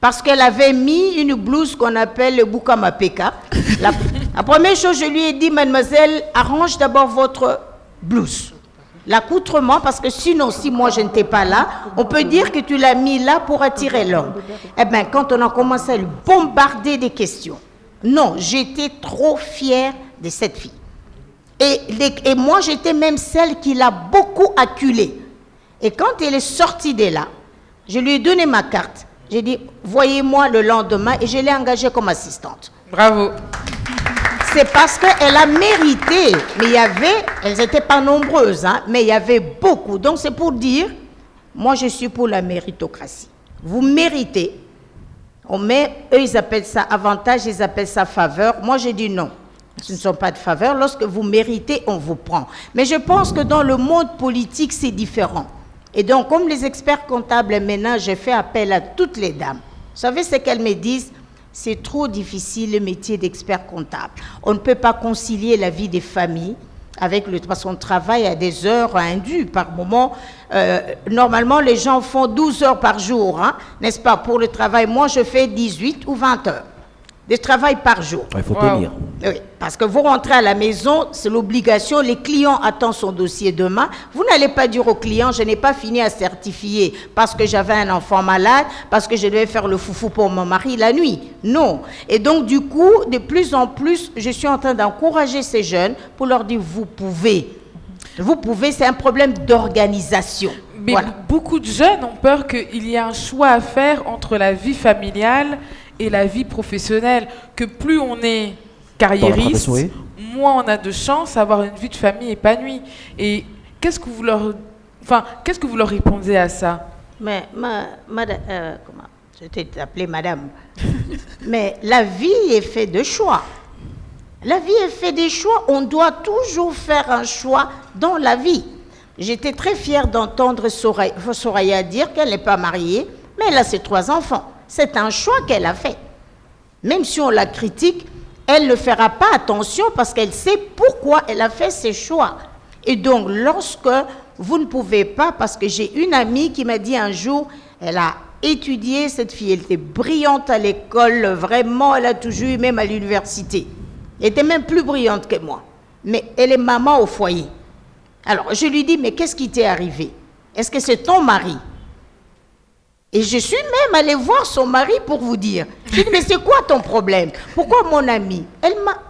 parce qu'elle avait mis une blouse qu'on appelle le Bukamapeka. La première chose, je lui ai dit, mademoiselle, arrange d'abord votre blouse. L'accoutrement, parce que sinon, si moi je n'étais pas là, on peut dire que tu l'as mis là pour attirer l'homme. Eh bien, quand on a commencé à lui bombarder des questions, non, j'étais trop fière de cette fille. Et moi, j'étais même celle qui l'a beaucoup acculée. Et quand elle est sortie de là, je lui ai donné ma carte. J'ai dit, voyez-moi le lendemain, et je l'ai engagée comme assistante. Bravo. C'est parce qu'elle a mérité. Mais il y avait, elles n'étaient pas nombreuses, hein, mais il y avait beaucoup. Donc c'est pour dire, moi je suis pour la méritocratie. Vous méritez. Eux ils appellent ça avantage, ils appellent ça faveur. Moi je dis non. Ce ne sont pas de faveurs. Lorsque vous méritez, on vous prend. Mais je pense que dans le monde politique, c'est différent. Et donc, comme les experts comptables maintenant, je fais appel à toutes les dames. Vous savez ce qu'elles me disent? C'est trop difficile le métier d'expert comptable. On ne peut pas concilier la vie des familles avec parce qu'on travaille à des heures indues par moment. Normalement, les gens font 12 heures par jour, hein, n'est-ce pas? Pour le travail, moi, je fais 18 ou 20 heures de travail par jour. Il faut tenir. Oui, parce que vous rentrez à la maison, c'est l'obligation, les clients attendent son dossier demain. Vous n'allez pas dire au client, je n'ai pas fini à certifier parce que j'avais un enfant malade, parce que je devais faire le foufou pour mon mari la nuit. Non. Et donc, du coup, de plus en plus, je suis en train d'encourager ces jeunes pour leur dire, vous pouvez. Vous pouvez, c'est un problème d'organisation. Mais voilà. Beaucoup de jeunes ont peur qu'il y ait un choix à faire entre la vie familiale et la vie professionnelle, que plus on est carriériste, moins on a de chance d'avoir une vie de famille épanouie. Et qu'est-ce que vous leur répondez à ça? Mais comment je t'ai appelée madame. Mais la vie est faite de choix. La vie est faite des choix. On doit toujours faire un choix dans la vie. J'étais très fière d'entendre Soraya dire qu'elle n'est pas mariée, mais elle a ses 3 enfants. C'est un choix qu'elle a fait. Même si on la critique, elle ne fera pas attention parce qu'elle sait pourquoi elle a fait ses choix. Et donc, lorsque vous ne pouvez pas, parce que j'ai une amie qui m'a dit un jour, elle a étudié, cette fille, elle était brillante à l'école, vraiment, elle a toujours eu, même à l'université. Elle était même plus brillante que moi. Mais elle est maman au foyer. Alors, je lui dis, mais qu'est-ce qui t'est arrivé? Est-ce que c'est ton mari? Et je suis même allée voir son mari pour vous dire. Je lui ai dit, mais c'est quoi ton problème? Pourquoi mon ami?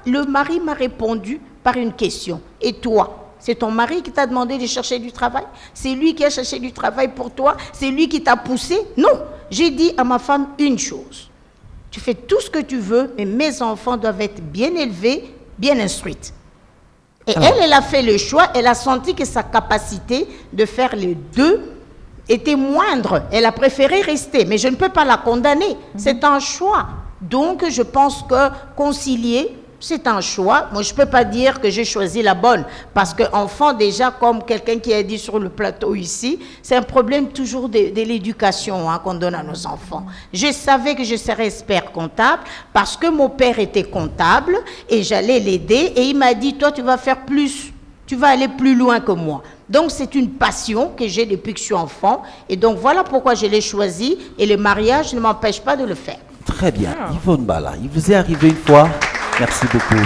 Le mari m'a répondu par une question. Et toi? C'est ton mari qui t'a demandé de chercher du travail? C'est lui qui a cherché du travail pour toi? C'est lui qui t'a poussé? Non. J'ai dit à ma femme une chose. Tu fais tout ce que tu veux, mais mes enfants doivent être bien élevés, bien instruits. Et elle a fait le choix, elle a senti que sa capacité de faire les deux était moindre. Elle a préféré rester, mais je ne peux pas la condamner. C'est un choix. Donc, je pense que concilier, c'est un choix. Moi, je ne peux pas dire que j'ai choisi la bonne. Parce qu'enfant, déjà, comme quelqu'un qui a dit sur le plateau ici, c'est un problème toujours de l'éducation qu'on donne à nos enfants. Je savais que je serais expert comptable parce que mon père était comptable et j'allais l'aider. Et il m'a dit, toi, tu vas faire plus. Tu vas aller plus loin que moi. Donc, c'est une passion que j'ai depuis que je suis enfant. Et donc, voilà pourquoi je l'ai choisi. Et le mariage ne m'empêche pas de le faire. Très bien. Yvonne Bala, il vous est arrivé une fois... Merci beaucoup.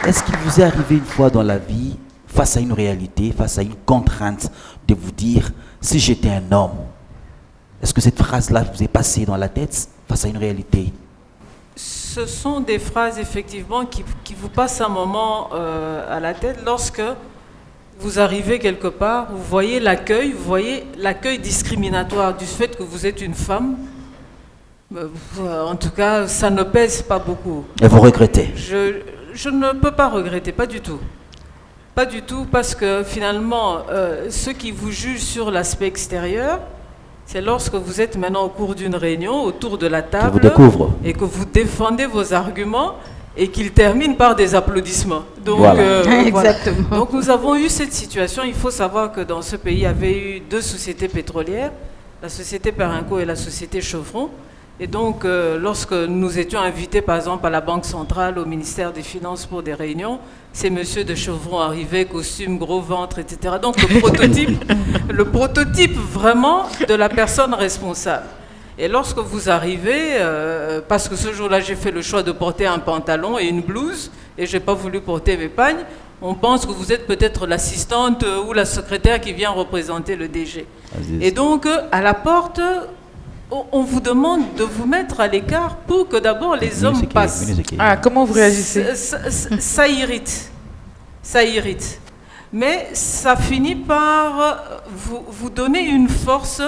Est-ce qu'il vous est arrivé une fois dans la vie, face à une réalité, face à une contrainte, de vous dire, si j'étais un homme, est-ce que cette phrase-là vous est passée dans la tête face à une réalité? Ce sont des phrases, effectivement, qui vous passent un moment à la tête lorsque vous arrivez quelque part, vous voyez l'accueil discriminatoire du fait que vous êtes une femme. En tout cas, ça ne pèse pas beaucoup. Et vous regrettez? Je ne peux pas regretter, pas du tout. Pas du tout, parce que finalement, ceux qui vous jugent sur l'aspect extérieur, c'est lorsque vous êtes maintenant au cours d'une réunion, autour de la table, et que vous défendez vos arguments, et qu'ils terminent par des applaudissements. Donc, voilà. Exactement. Voilà. Donc nous avons eu cette situation. Il faut savoir que dans ce pays, il y avait eu 2 sociétés pétrolières, la société Perenco et la société Chevron. Et donc, lorsque nous étions invités, par exemple, à la Banque centrale, au ministère des Finances pour des réunions, ces messieurs de Chevron arrivaient, costume, gros ventre, etc. Donc, le prototype vraiment de la personne responsable. Et lorsque vous arrivez, parce que ce jour-là, j'ai fait le choix de porter un pantalon et une blouse, et je n'ai pas voulu porter mes pagnes, on pense que vous êtes peut-être l'assistante ou la secrétaire qui vient représenter le DG. Et donc, à la porte... on vous demande de vous mettre à l'écart pour que d'abord les hommes passent. Ah, comment vous réagissez? Ça irrite. Ça irrite. Mais ça finit par vous donner une force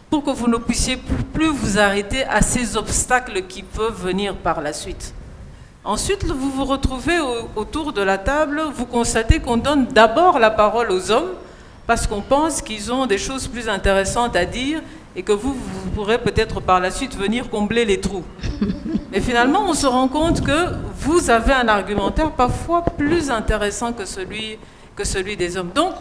pour que vous ne puissiez plus vous arrêter à ces obstacles qui peuvent venir par la suite. Ensuite, vous vous retrouvez autour de la table, vous constatez qu'on donne d'abord la parole aux hommes parce qu'on pense qu'ils ont des choses plus intéressantes à dire et que vous pourrez peut-être par la suite venir combler les trous. Et finalement, on se rend compte que vous avez un argumentaire parfois plus intéressant que celui des hommes. Donc,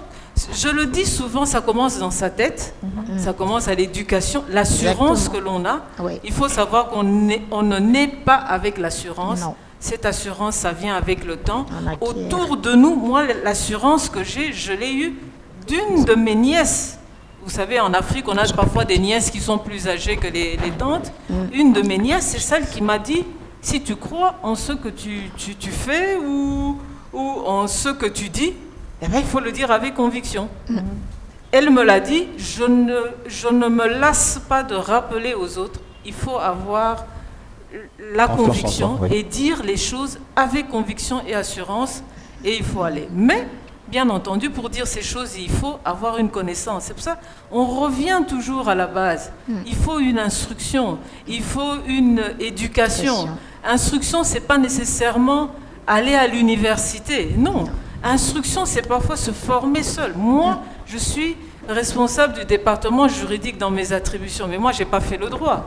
je le dis souvent, ça commence dans sa tête, ça commence à l'éducation, l'assurance que l'on a. Oui. Il faut savoir qu'on ne naît pas avec l'assurance. Non. Cette assurance, ça vient avec le temps. Autour de nous, moi, l'assurance que j'ai, je l'ai eue d'une de mes nièces. Vous savez, en Afrique, on a parfois des nièces qui sont plus âgées que les tantes. Une de mes nièces, c'est celle qui m'a dit, si tu crois en ce que tu fais ou en ce que tu dis, eh bien, il faut le dire avec conviction. Elle me l'a dit, je ne me lasse pas de rappeler aux autres, il faut avoir la conviction et dire les choses avec conviction et assurance, et il faut aller. Mais, bien entendu, pour dire ces choses, il faut avoir une connaissance. C'est pour ça qu'on revient toujours à la base. Il faut une instruction, il faut une éducation. Instruction, ce n'est pas nécessairement aller à l'université, non. Instruction, c'est parfois se former seul. Moi, je suis responsable du département juridique dans mes attributions, mais moi, je n'ai pas fait le droit.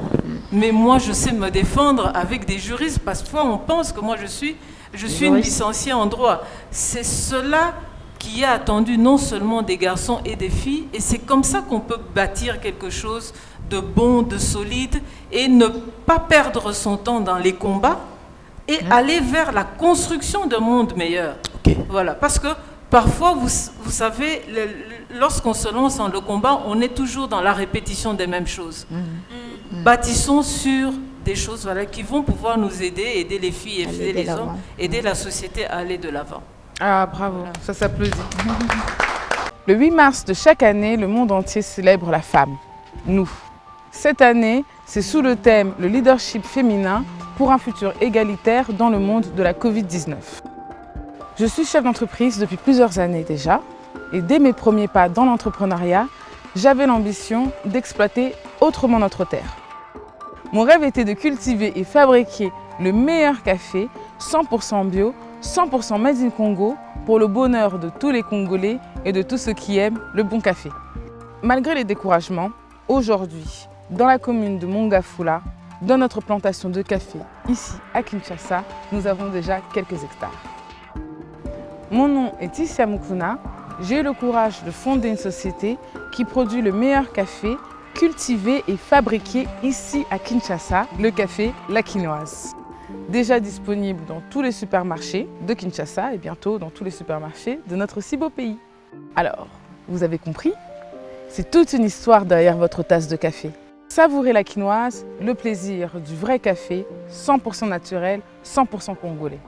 Mais moi, je sais me défendre avec des juristes, parce que parfois, on pense que moi, je suis une licenciée en droit. C'est cela qui a attendu non seulement des garçons et des filles, et c'est comme ça qu'on peut bâtir quelque chose de bon, de solide, et ne pas perdre son temps dans les combats, et aller vers la construction d'un monde meilleur. Ok. Voilà, parce que parfois, vous savez, lorsqu'on se lance dans le combat, on est toujours dans la répétition des mêmes choses. Bâtissons sur des choses qui vont pouvoir nous aider les filles, aider les hommes, aider la société à aller de l'avant. Ah, bravo, ça s'applaudit. Le 8 mars de chaque année, le monde entier célèbre la femme, nous. Cette année, c'est sous le thème « Le leadership féminin pour un futur égalitaire dans le monde de la Covid-19 ». Je suis chef d'entreprise depuis plusieurs années déjà, et dès mes premiers pas dans l'entrepreneuriat, j'avais l'ambition d'exploiter autrement notre terre. Mon rêve était de cultiver et fabriquer le meilleur café, 100% bio, 100% made in Congo, pour le bonheur de tous les Congolais et de tous ceux qui aiment le bon café. Malgré les découragements, aujourd'hui, dans la commune de Mongafula, dans notre plantation de café, ici à Kinshasa, nous avons déjà quelques hectares. Mon nom est Tissia Mukuna. J'ai eu le courage de fonder une société qui produit le meilleur café cultivé et fabriqué ici à Kinshasa, le café La Quinoise. Déjà disponible dans tous les supermarchés de Kinshasa et bientôt dans tous les supermarchés de notre si beau pays. Alors, vous avez compris? C'est toute une histoire derrière votre tasse de café. Savourez la quinoise, le plaisir du vrai café, 100% naturel, 100% congolais.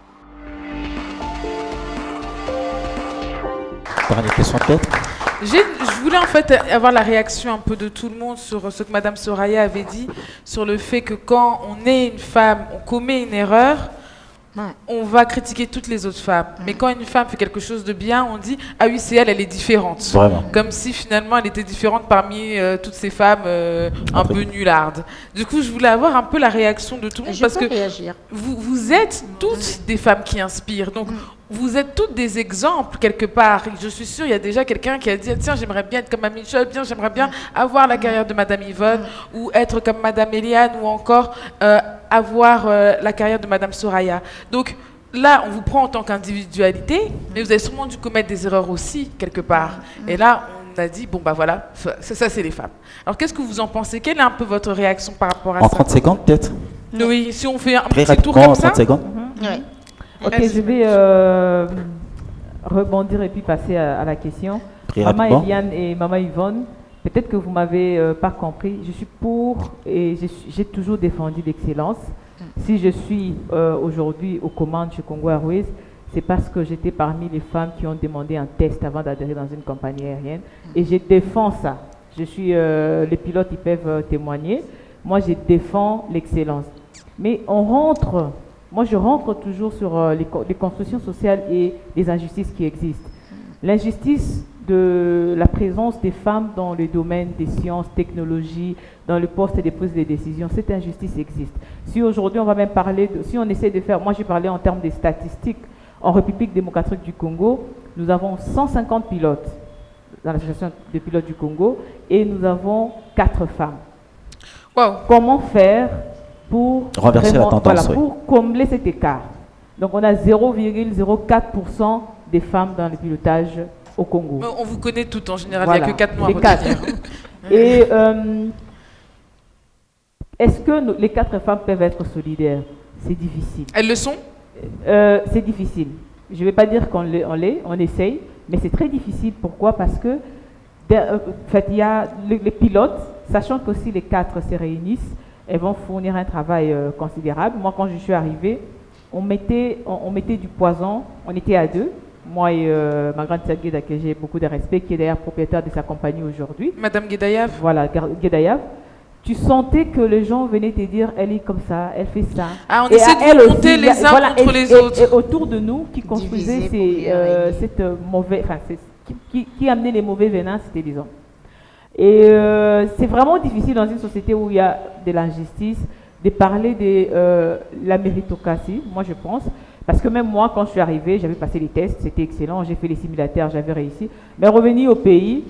Dernière question peut-être. Je voulais en fait avoir la réaction un peu de tout le monde sur ce que Madame Soraya avait dit, sur le fait que quand on est une femme, on commet une erreur, on va critiquer toutes les autres femmes. Mais quand une femme fait quelque chose de bien, on dit « Ah oui, c'est elle, elle est différente ». Vraiment. Comme si finalement elle était différente parmi toutes ces femmes un peu nullardes. Du coup, je voulais avoir un peu la réaction de tout le monde parce que vous êtes toutes des femmes qui inspirent. Donc, vous êtes toutes des exemples quelque part. Je suis sûre, il y a déjà quelqu'un qui a dit « Tiens, j'aimerais bien être comme Mamie Michel, bien, j'aimerais bien avoir la carrière de Madame Yvonne ou être comme Madame Eliane ou encore avoir la carrière de Madame Soraya. » Donc là, on vous prend en tant qu'individualité, mais vous avez sûrement dû commettre des erreurs aussi quelque part. Et là, on a dit, bon bah voilà, ça c'est les femmes. Alors qu'est-ce que vous en pensez? Quelle est un peu votre réaction par rapport à ça? En 30 secondes peut-être? Oui, si on fait un Très petit tour rapidement, comme en ça. 30 secondes. Ouais. Ok, je vais rebondir et puis passer à la question. Très Maman rapidement. Eliane et Maman Yvonne, peut-être que vous m'avez pas compris. Je suis pour et j'ai toujours défendu l'excellence. Si je suis aujourd'hui aux commandes chez Congo Airways, c'est parce que j'étais parmi les femmes qui ont demandé un test avant d'adhérer dans une compagnie aérienne. Et je défends ça. Je suis, les pilotes, ils peuvent témoigner. Moi, je défends l'excellence. Mais moi, je rentre toujours sur les constructions sociales et les injustices qui existent. L'injustice de la présence des femmes dans le domaine des sciences, technologies, dans le poste des prises de décision, cette injustice existe. Si aujourd'hui on va même parler, si on essaie de faire, moi j'ai parlé en termes des statistiques, en République démocratique du Congo, nous avons 150 pilotes dans l'association des pilotes du Congo et nous avons 4 femmes. Wow. Comment faire pour renverser la tendance, voilà, oui. pour combler cet écart? Donc on a 0,04% des femmes dans le pilotage au Congo. Mais on vous connaît toutes en général, il Voilà, n'y a que 4 mois. les 4. Et est-ce que les 4 femmes peuvent être solidaires? C'est difficile. Elles le sont? C'est difficile. Je ne vais pas dire on essaye, mais c'est très difficile. Pourquoi? Parce que il y a les pilotes, sachant que si les 4 se réunissent, elles vont fournir un travail considérable. Moi, quand je suis arrivée, on mettait du poison, on était à 2. Moi et ma grande sœur Guéda, que j'ai beaucoup de respect, qui est d'ailleurs propriétaire de sa compagnie aujourd'hui. Madame Guédayav. Voilà, Guédayav. Tu sentais que les gens venaient te dire, elle est comme ça, elle fait ça. Ah, on essaie de monter les uns contre les autres. Et autour de nous, qui construisaient cette mauvaise, enfin, qui amenait les mauvais venins, c'était les hommes. Et c'est vraiment difficile dans une société où il y a de l'injustice, de parler de la méritocratie, moi je pense. Parce que même moi, quand je suis arrivée, j'avais passé les tests, c'était excellent, j'ai fait les simulateurs, j'avais réussi. Mais revenu au pays,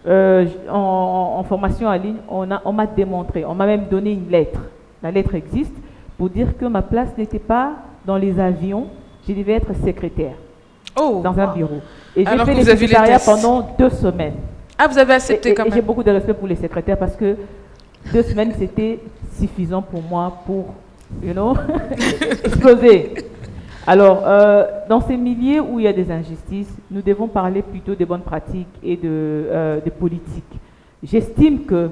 en formation en ligne, on m'a démontré, on m'a même donné une lettre. La lettre existe pour dire que ma place n'était pas dans les avions, je devais être secrétaire dans un bureau. Et j'ai fait les secrétariats pendant 2 semaines. Ah, vous avez accepté quand même. Et j'ai beaucoup de respect pour les secrétaires parce que 2 semaines, c'était suffisant pour moi pour you know, exploser. Alors, dans ces milieux où il y a des injustices, nous devons parler plutôt des bonnes pratiques et de politique. J'estime que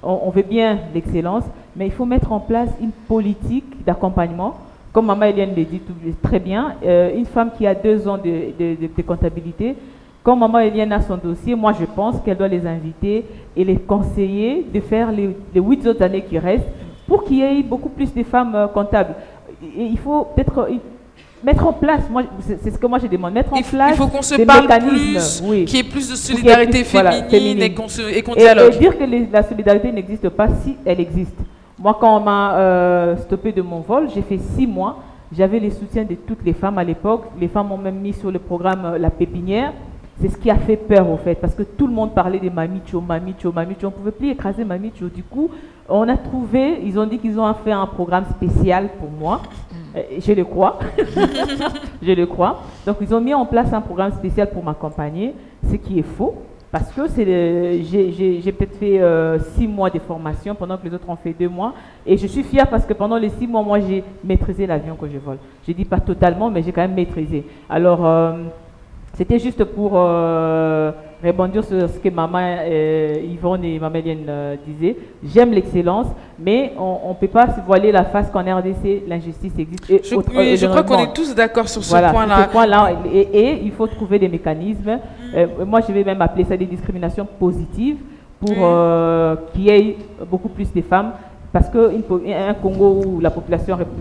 on veut bien l'excellence, mais il faut mettre en place une politique d'accompagnement. Comme Maman Eliane le dit très bien, une femme qui a 2 ans de comptabilité, quand Maman Eliane a son dossier, moi je pense qu'elle doit les inviter et les conseiller de faire les 8 autres années qui restent pour qu'il y ait beaucoup plus de femmes comptables. Et il faut peut-être mettre en place, c'est ce que moi je demande, mettre en place il faut qu'on se des parle mécanismes, plus, qu'il y ait plus de solidarité féminine et qu'on dialogue. Et dire que la solidarité n'existe pas si elle existe. Moi, quand on m'a stoppé de mon vol, j'ai fait 6 mois. J'avais les soutiens de toutes les femmes à l'époque. Les femmes m'ont même mis sur le programme La Pépinière. C'est ce qui a fait peur, au fait, parce que tout le monde parlait de Mamicho. On ne pouvait plus écraser Mamicho. Du coup, on a trouvé, ils ont dit qu'ils ont fait un programme spécial pour moi. Je le crois. Je le crois. Donc, ils ont mis en place un programme spécial pour m'accompagner, ce qui est faux. Parce que j'ai peut-être fait 6 mois de formation pendant que les autres ont fait 2 mois. Et je suis fière parce que pendant les 6 mois, moi, j'ai maîtrisé l'avion que je vole. Je ne dis pas totalement, mais j'ai quand même maîtrisé. Alors, c'était juste pour rebondir sur ce que Maman Yvonne et Maman Eliane disaient. J'aime l'excellence, mais on ne peut pas se voiler la face qu'en RDC, l'injustice existe. Je crois qu'on est tous d'accord sur ce point-là. Et il faut trouver des mécanismes. Moi, je vais même appeler ça des discriminations positives pour qu'il y ait beaucoup plus de femmes. Parce qu'un Congo où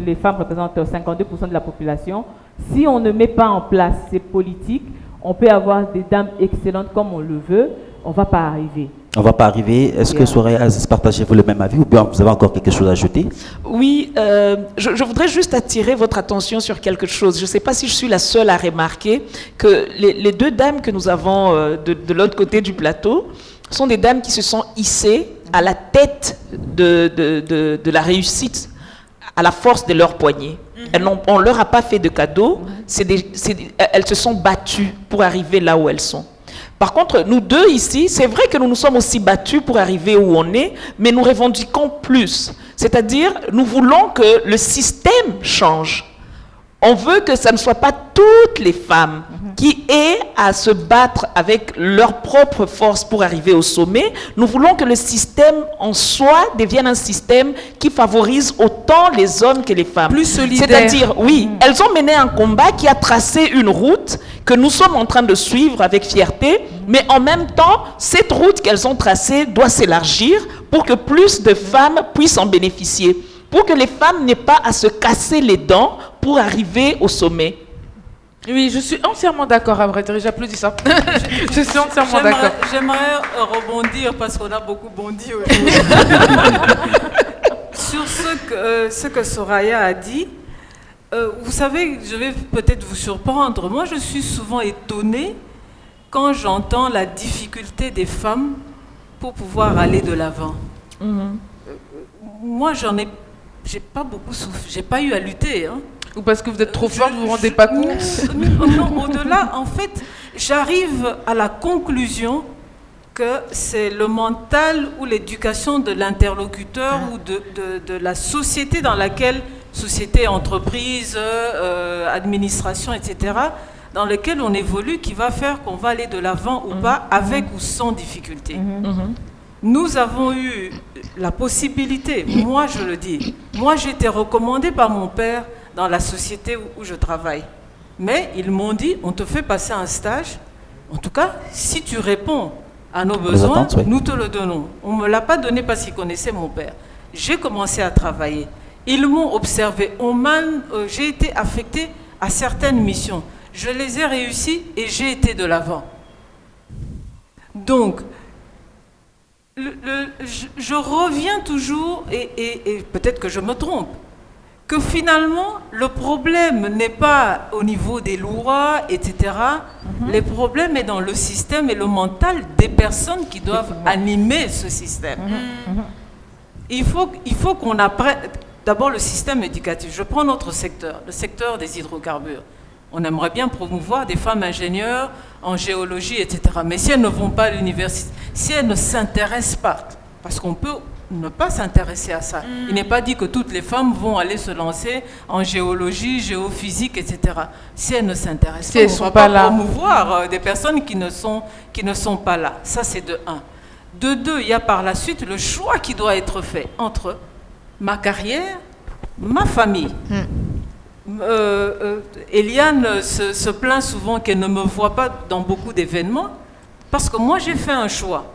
les femmes représentent 52% de la population, si on ne met pas en place ces politiques, on peut avoir des dames excellentes comme on le veut, on ne va pas arriver. On ne va pas arriver. Est-ce que Soraya Aziz, partagez-vous le même avis ou bien vous avez encore quelque chose à ajouter? Oui, je voudrais juste attirer votre attention sur quelque chose. Je ne sais pas si je suis la seule à remarquer que les 2 dames que nous avons de l'autre côté du plateau sont des dames qui se sont hissées à la tête de la réussite à la force de leurs poignets. On ne leur a pas fait de cadeaux, elles se sont battues pour arriver là où elles sont. Par contre, nous 2 ici, c'est vrai que nous nous sommes aussi battus pour arriver où on est, mais nous revendiquons plus. C'est-à-dire, nous voulons que le système change. On veut que ça ne soit pas toutes les femmes qui aient à se battre avec leur propre force pour arriver au sommet. Nous voulons que le système en soi devienne un système qui favorise autant les hommes que les femmes. Plus solidaire. C'est-à-dire, oui, elles ont mené un combat qui a tracé une route que nous sommes en train de suivre avec fierté, mais en même temps, cette route qu'elles ont tracée doit s'élargir pour que plus de femmes puissent en bénéficier, pour que les femmes n'aient pas à se casser les dents pour arriver au sommet. Oui, je suis entièrement d'accord, à vrai dire, j'applaudis ça. Je suis entièrement d'accord. J'aimerais rebondir, parce qu'on a beaucoup bondi aujourd'hui, sur ce que Soraya a dit. Vous savez, je vais peut-être vous surprendre. Moi, je suis souvent étonnée quand j'entends la difficulté des femmes pour pouvoir aller de l'avant. Moi, j'ai pas beaucoup souffert, j'ai pas eu à lutter, hein. Ou parce que vous êtes trop forte, vous ne vous rendez pas compte? Non, au-delà, en fait, j'arrive à la conclusion que c'est le mental ou l'éducation de l'interlocuteur ou de la société dans laquelle, société, entreprise, administration, etc., dans lequel on évolue, qui va faire qu'on va aller de l'avant ou pas, avec ou sans difficulté. Nous avons eu la possibilité, moi je le dis, moi j'ai été recommandée par mon père dans la société où je travaille. Mais ils m'ont dit, on te fait passer un stage, en tout cas, si tu réponds à nos besoins, nous te le donnons. On ne me l'a pas donné parce qu'ils connaissaient mon père. J'ai commencé à travailler. Ils m'ont observé. J'ai été affectée à certaines missions. Je les ai réussies et j'ai été de l'avant. Donc, je reviens toujours, et peut-être que je me trompe, que finalement, le problème n'est pas au niveau des lois, etc. Le problème est dans le système et le mental des personnes qui doivent animer ce système. Il faut qu'on apprenne, d'abord le système éducatif. Je prends notre secteur, le secteur des hydrocarbures. On aimerait bien promouvoir des femmes ingénieures en géologie, etc. Mais si elles ne vont pas à l'université, si elles ne s'intéressent pas, parce qu'on peut ne pas s'intéresser à ça. Il n'est pas dit que toutes les femmes vont aller se lancer en géologie, géophysique, etc. Si elles ne s'intéressent Si pas, on ne va pas promouvoir des personnes qui ne sont pas là. Ça, c'est de un. De deux, il y a par la suite le choix qui doit être fait entre ma carrière, ma famille. Eliane se plaint souvent qu'elle ne me voit pas dans beaucoup d'événements parce que moi, j'ai fait un choix.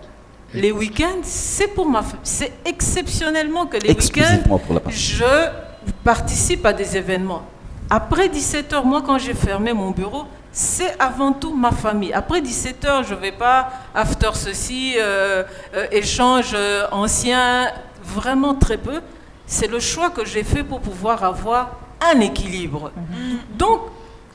Les week-ends, c'est pour ma famille. C'est exceptionnellement que les week-ends, je participe à des événements. Après 17h, moi, quand j'ai fermé mon bureau, c'est avant tout ma famille. Après 17h, je ne vais pas after ceci, échange ancien, vraiment très peu. C'est le choix que j'ai fait pour pouvoir avoir un équilibre. Donc,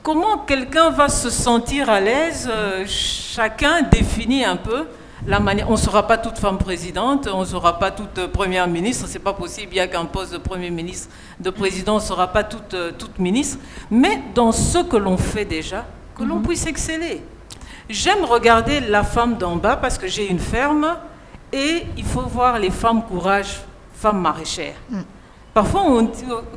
comment quelqu'un va se sentir à l'aise? Chacun définit un peu la manière. On ne sera pas toute femme présidente, on ne sera pas toute première ministre, c'est pas possible, il n'y a qu'un poste de premier ministre, de président, on ne sera pas toute ministre, mais dans ce que l'on fait déjà, que l'on puisse exceller. J'aime regarder la femme d'en bas parce que j'ai une ferme et il faut voir les femmes courage, femmes maraîchères. Parfois,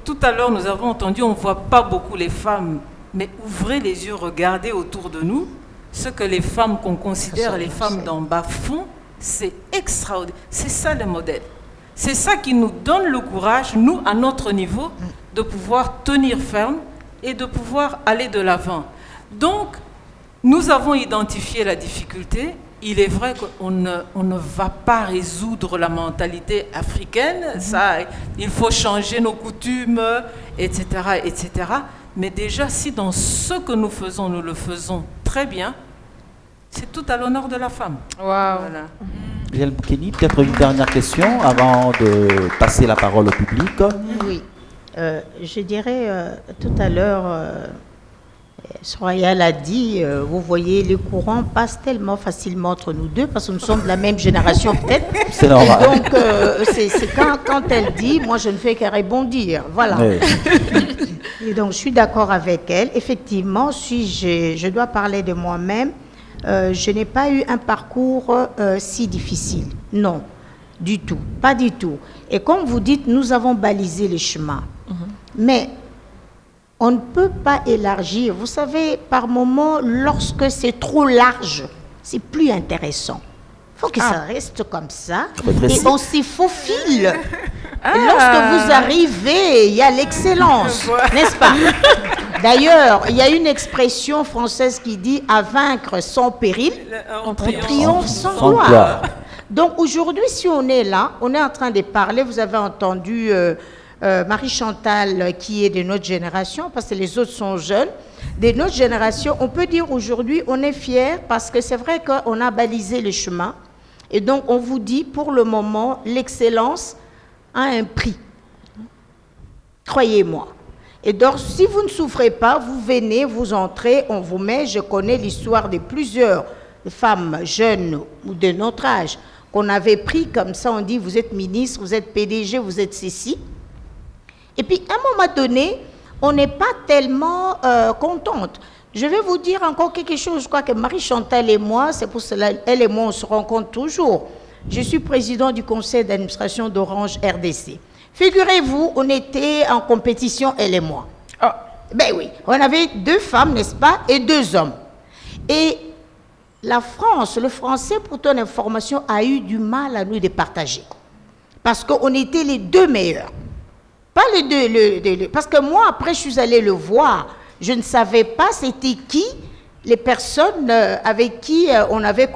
tout à l'heure, nous avons entendu, on ne voit pas beaucoup les femmes, mais ouvrez les yeux, regardez autour de nous. Ce que les femmes qu'on considère les femmes d'en bas font, c'est extraordinaire. C'est ça le modèle. C'est ça qui nous donne le courage, nous, à notre niveau, de pouvoir tenir ferme et de pouvoir aller de l'avant. Donc, nous avons identifié la difficulté. Il est vrai qu'on ne va pas résoudre la mentalité africaine. Ça, il faut changer nos coutumes, etc., etc. Mais déjà, si dans ce que nous faisons, nous le faisons très bien, c'est tout à l'honneur de la femme. Wow. Voilà. Yael Boukeni, peut-être une dernière question avant de passer la parole au public. Oui, je dirais tout à l'heure, Soraya l'a dit, vous voyez, les courants passent tellement facilement entre nous deux parce que nous sommes de la même génération peut-être. C'est normal. Donc, c'est quand elle dit, moi je ne fais qu'à rebondir. Voilà. Oui. Et donc, je suis d'accord avec elle. Effectivement, si je dois parler de moi-même, je n'ai pas eu un parcours si difficile. Non, du tout, pas du tout. Et comme vous dites, nous avons balisé les chemins. Mais on ne peut pas élargir. Vous savez, par moment, lorsque c'est trop large, c'est plus intéressant. Il faut que ça reste comme ça. Et on s'y faufile. Lorsque vous arrivez, il y a l'excellence, n'est-ce pas? D'ailleurs, il y a une expression française qui dit « à vaincre sans péril, on triomphe sans gloire ». Donc aujourd'hui, si on est là, on est en train de parler, vous avez entendu Marie-Chantal qui est de notre génération, parce que les autres sont jeunes, de notre génération, on peut dire aujourd'hui, on est fiers parce que c'est vrai qu'on a balisé le chemin. Et donc, on vous dit, pour le moment, l'excellence a un prix. Croyez-moi. Et donc, si vous ne souffrez pas, vous venez, vous entrez, on vous met. Je connais l'histoire de plusieurs femmes jeunes ou de notre âge qu'on avait pris comme ça. On dit, vous êtes ministre, vous êtes PDG, vous êtes ceci. Et puis, à un moment donné, on n'est pas tellement contente. Je vais vous dire encore quelque chose. Je crois que Marie-Chantal et moi, c'est pour cela, elle et moi, on se rencontre toujours. Je suis président du conseil d'administration d'Orange RDC. Figurez-vous, on était en compétition, elle et moi. Oh. Ben oui, on avait 2 femmes, n'est-ce pas, et 2 hommes. Et la France, le français, pour ton information, a eu du mal à nous départager. Parce qu'on était les 2 meilleurs. Pas les deux, parce que moi, après, je suis allée le voir. Je ne savais pas c'était qui les personnes avec qui on avait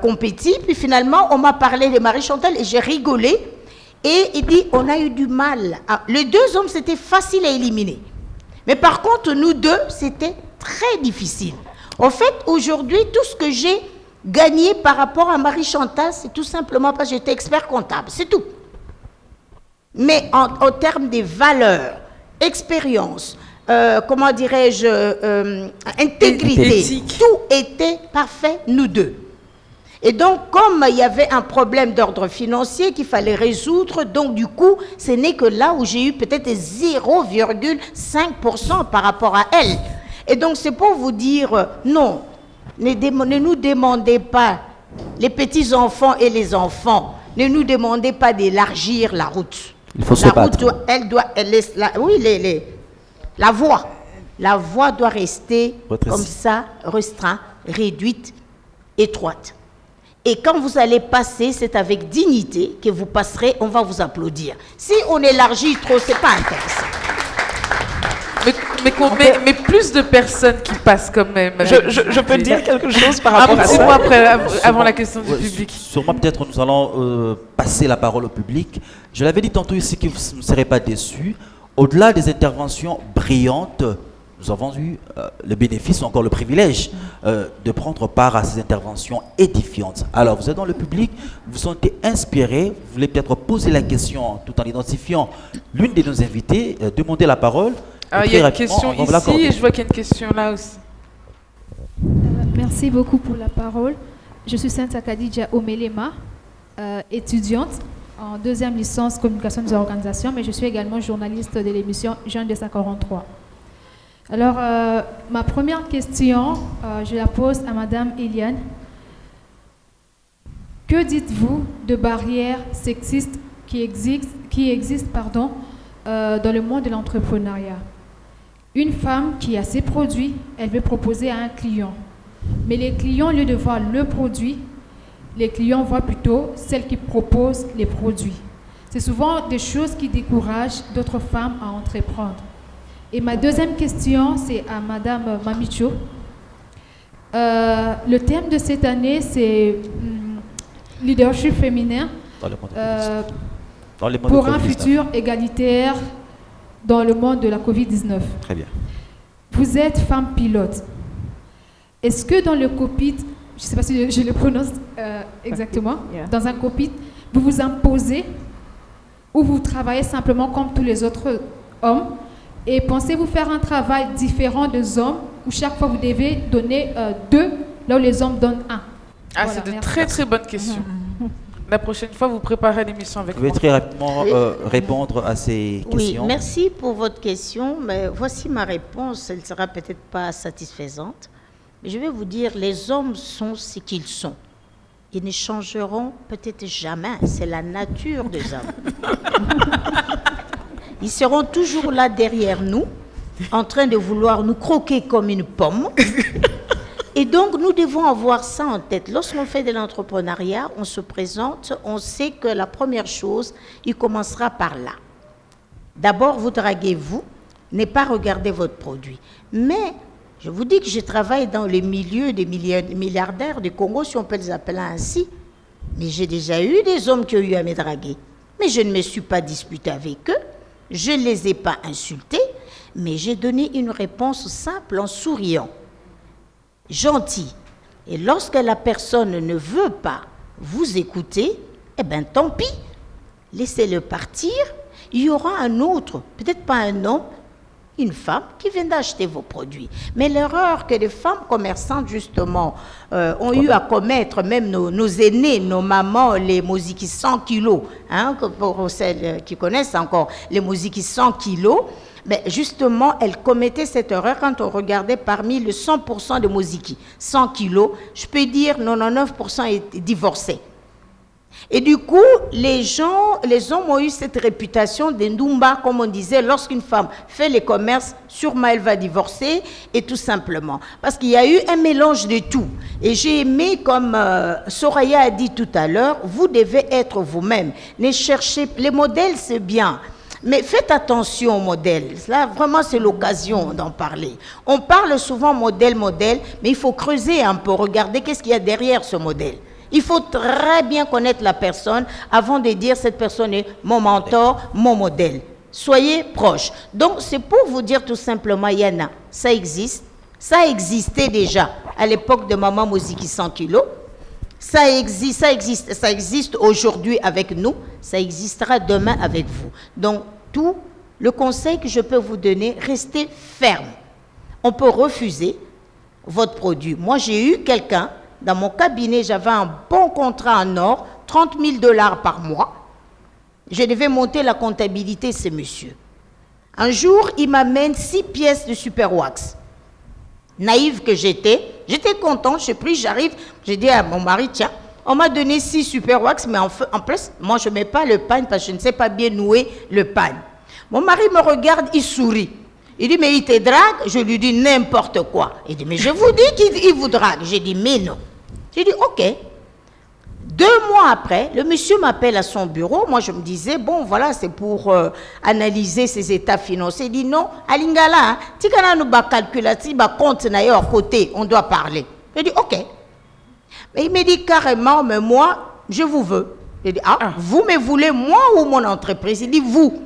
compétit. Puis finalement, on m'a parlé de Marie-Chantal et j'ai rigolé. Et il dit, on a eu du mal. Les 2 hommes, c'était facile à éliminer. Mais par contre, nous 2, c'était très difficile. En fait, aujourd'hui, tout ce que j'ai gagné par rapport à Marie-Chantal, c'est tout simplement parce que j'étais expert comptable. C'est tout. Mais en termes de valeurs, expérience, comment dirais-je, intégrité, tout était parfait, nous 2. Et donc, comme il y avait un problème d'ordre financier qu'il fallait résoudre, donc du coup, ce n'est que là où j'ai eu peut-être 0,5% par rapport à elle. Et donc, c'est pour vous dire, non, ne nous demandez pas, les petits-enfants et les enfants, ne nous demandez pas d'élargir la route. Il faut se La battre. route, la voie. La voie doit rester Retrécie. comme ça, restreinte, réduite, étroite. Et quand vous allez passer, c'est avec dignité que vous passerez, on va vous applaudir. Si on élargit trop, c'est pas intéressant. Mais plus de personnes qui passent quand même. Je peux dire quelque chose par rapport Un à petit ça. mot après, avant la question du public. Sûrement, peut-être, nous allons passer la parole au public. Je l'avais dit tantôt ici que vous ne serez pas déçus. Au-delà des interventions brillantes, nous avons eu le bénéfice, ou encore le privilège, de prendre part à ces interventions édifiantes. Alors, vous êtes dans le public, vous vous sentez inspiré, vous voulez peut-être poser la question tout en identifiant l'une de nos invités, demander la parole. Il y a une question ici et je vois qu'il y a une question là aussi. Merci beaucoup pour la parole. Je suis Santa Khadija Omelema, étudiante en deuxième licence communication des organisations, mais je suis également journaliste de l'émission Jeune 243. Alors, ma première question, je la pose à Madame Eliane. Que dites-vous de barrières sexistes qui existent dans le monde de l'entrepreneuriat? Une femme qui a ses produits, elle veut proposer à un client. Mais les clients, au lieu de voir le produit, les clients voient plutôt celle qui propose les produits. C'est souvent des choses qui découragent d'autres femmes à entreprendre. Et ma deuxième question, c'est à Madame Mamicho. Le thème de cette année, c'est leadership féminin pour un futur égalitaire dans le monde de la Covid-19. Très bien. Vous êtes femme pilote. Est-ce que dans le cockpit, je ne sais pas si je le prononce exactement, dans un cockpit, vous vous imposez ou vous travaillez simplement comme tous les autres hommes? Et pensez-vous faire un travail différent des hommes où chaque fois vous devez donner 2 là où les hommes donnent 1? Voilà, c'est de très très bonnes questions. La prochaine fois, vous préparez l'émission avec Vous pouvez moi. très rapidement répondre à ces questions. Oui, merci pour votre question. Mais voici ma réponse. Elle ne sera peut-être pas satisfaisante. Mais je vais vous dire, les hommes sont ce qu'ils sont. Ils ne changeront peut-être jamais. C'est la nature des hommes. Ils seront toujours là derrière nous, en train de vouloir nous croquer comme une pomme. Et donc, nous devons avoir ça en tête. Lorsqu'on fait de l'entrepreneuriat, on se présente, on sait que la première chose, il commencera par là. D'abord, vous draguez-vous, ne pas regarder votre produit. Mais, je vous dis que je travaille dans le milieu des milliardaires du Congo, si on peut les appeler ainsi. Mais j'ai déjà eu des hommes qui ont eu à me draguer. Mais je ne me suis pas disputée avec eux. Je ne les ai pas insultés, mais j'ai donné une réponse simple en souriant, gentil. Et lorsque la personne ne veut pas vous écouter, eh bien tant pis, laissez-le partir. Il y aura un autre, peut-être pas un homme, une femme qui vient d'acheter vos produits. Mais l'erreur que les femmes commerçantes, justement, ont eu à commettre, même nos aînés, nos mamans, les Moziki 100 kilos, hein, pour celles qui connaissent encore, les Moziki 100 kilos, mais justement, elles commettaient cette erreur quand on regardait parmi le 100% de Moziki, 100 kilos, je peux dire 99% étaient divorcés. Et du coup, les hommes ont eu cette réputation de Ndumba, comme on disait, lorsqu'une femme fait les commerces, sûrement elle va divorcer, et tout simplement. Parce qu'il y a eu un mélange de tout. Et j'ai aimé, comme Soraya a dit tout à l'heure, vous devez être vous-même. Ne cherchez, les modèles c'est bien, mais faites attention aux modèles. Là, vraiment, c'est l'occasion d'en parler. On parle souvent modèle, mais il faut creuser un peu, regarder qu'est-ce qu'il y a derrière ce modèle. Il faut très bien connaître la personne avant de dire cette personne est mon mentor, mon modèle. Soyez proches. Donc, c'est pour vous dire tout simplement, Yana, ça existe. Ça existait déjà à l'époque de Maman Moziki 100 kilos. Ça existe aujourd'hui avec nous. Ça existera demain avec vous. Donc, tout le conseil que je peux vous donner, restez ferme. On peut refuser votre produit. Moi, j'ai eu quelqu'un. Dans mon cabinet, j'avais un bon contrat en or, $30,000 par mois. Je devais monter la comptabilité, ce monsieur. Un jour, il m'amène 6 pièces de super wax. Naïve que j'étais contente, j'ai pris, j'arrive, j'ai dit à mon mari, tiens, On m'a donné 6 super wax, mais en plus, moi je ne mets pas le pagne parce que je ne sais pas bien nouer le pagne. Mon mari me regarde, il sourit. Il dit, mais il te drague? Je lui dis n'importe quoi. Il dit, mais je vous dis qu'il vous drague. J'ai dit, mais non. J'ai dit, ok. 2 mois après, le monsieur m'appelle à son bureau. Moi, je me disais, bon, voilà, c'est pour analyser ses états financiers. Il dit, non, Alingala, si on a nous calculatif, compte à côté, on doit parler. J'ai dit, ok. Mais il me dit carrément, mais moi, je vous veux. J'ai dit, vous me voulez, moi ou mon entreprise? Il dit, vous.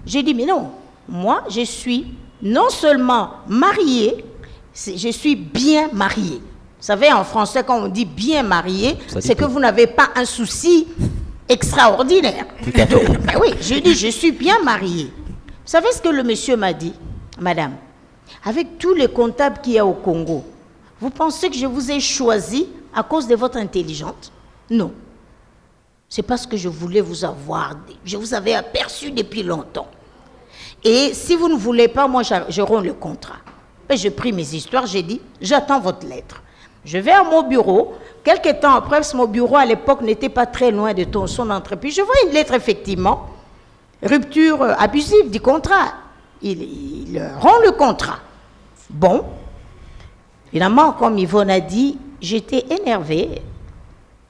J'ai dit, mais non, moi, je suis non seulement mariée, je suis bien mariée. Vous savez, en français, quand on dit bien marié, c'est que vous n'avez pas un souci extraordinaire. Ben oui, je dis, je suis bien mariée. Vous savez ce que le monsieur m'a dit? Madame, avec tous les comptables qu'il y a au Congo, vous pensez que je vous ai choisi à cause de votre intelligence? Non. C'est parce que je voulais vous avoir. Je vous avais aperçu depuis longtemps. Et si vous ne voulez pas, moi, je romps le contrat. Et j'ai pris mes histoires, j'ai dit, j'attends votre lettre. Je vais à mon bureau. Quelques temps après, mon bureau à l'époque n'était pas très loin de son entreprise. Je vois une lettre, effectivement, rupture abusive du contrat. Il rompt le contrat. Bon, évidemment, comme Yvonne a dit, j'étais énervée.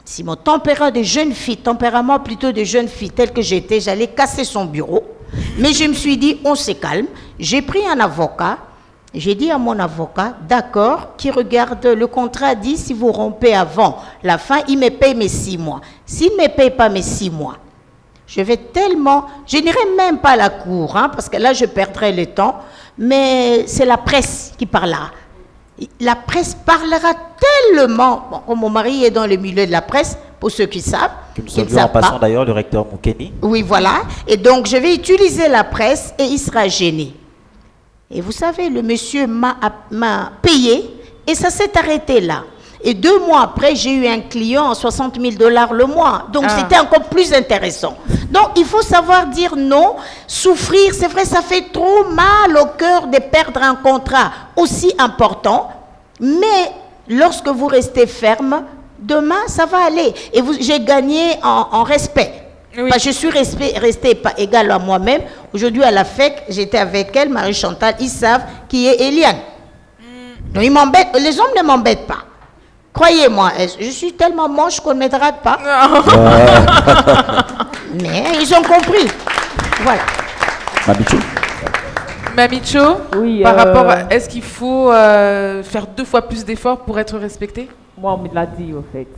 Si mon tempérament plutôt de jeune fille tel que j'étais, j'allais casser son bureau. Mais je me suis dit, on se calme. J'ai pris un avocat. J'ai dit à mon avocat, d'accord, qui regarde le contrat, dit si vous rompez avant la fin, il me paye mes 6 mois. S'il ne me paye pas mes 6 mois, je n'irai même pas à la cour, parce que là je perdrai le temps, mais c'est la presse qui parlera. La presse parlera tellement, bon, comme mon mari est dans le milieu de la presse, pour ceux qui savent. Que nous saluons en passant d'ailleurs le recteur Moukeni. Oui, voilà, et donc je vais utiliser la presse et il sera gêné. Et vous savez, le monsieur m'a payé et ça s'est arrêté là. Et 2 mois après, j'ai eu un client à $60 000 le mois. Donc, c'était encore plus intéressant. Donc, il faut savoir dire non, souffrir. C'est vrai, ça fait trop mal au cœur de perdre un contrat aussi important. Mais lorsque vous restez ferme, demain, ça va aller. Et j'ai gagné en respect. Oui. Parce que je suis restée pas égale à moi-même. Aujourd'hui, à la FEC, j'étais avec elle, Marie-Chantal, ils savent qui est Eliane. Donc, ils m'embêtent. Les hommes ne m'embêtent pas. Croyez-moi, je suis tellement moche qu'on ne me drague pas. Mais ils ont compris. Voilà. Mamicho, oui, par rapport à, est-ce qu'il faut faire 2 fois plus d'efforts pour être respecté? Moi, on me l'a dit, au fait.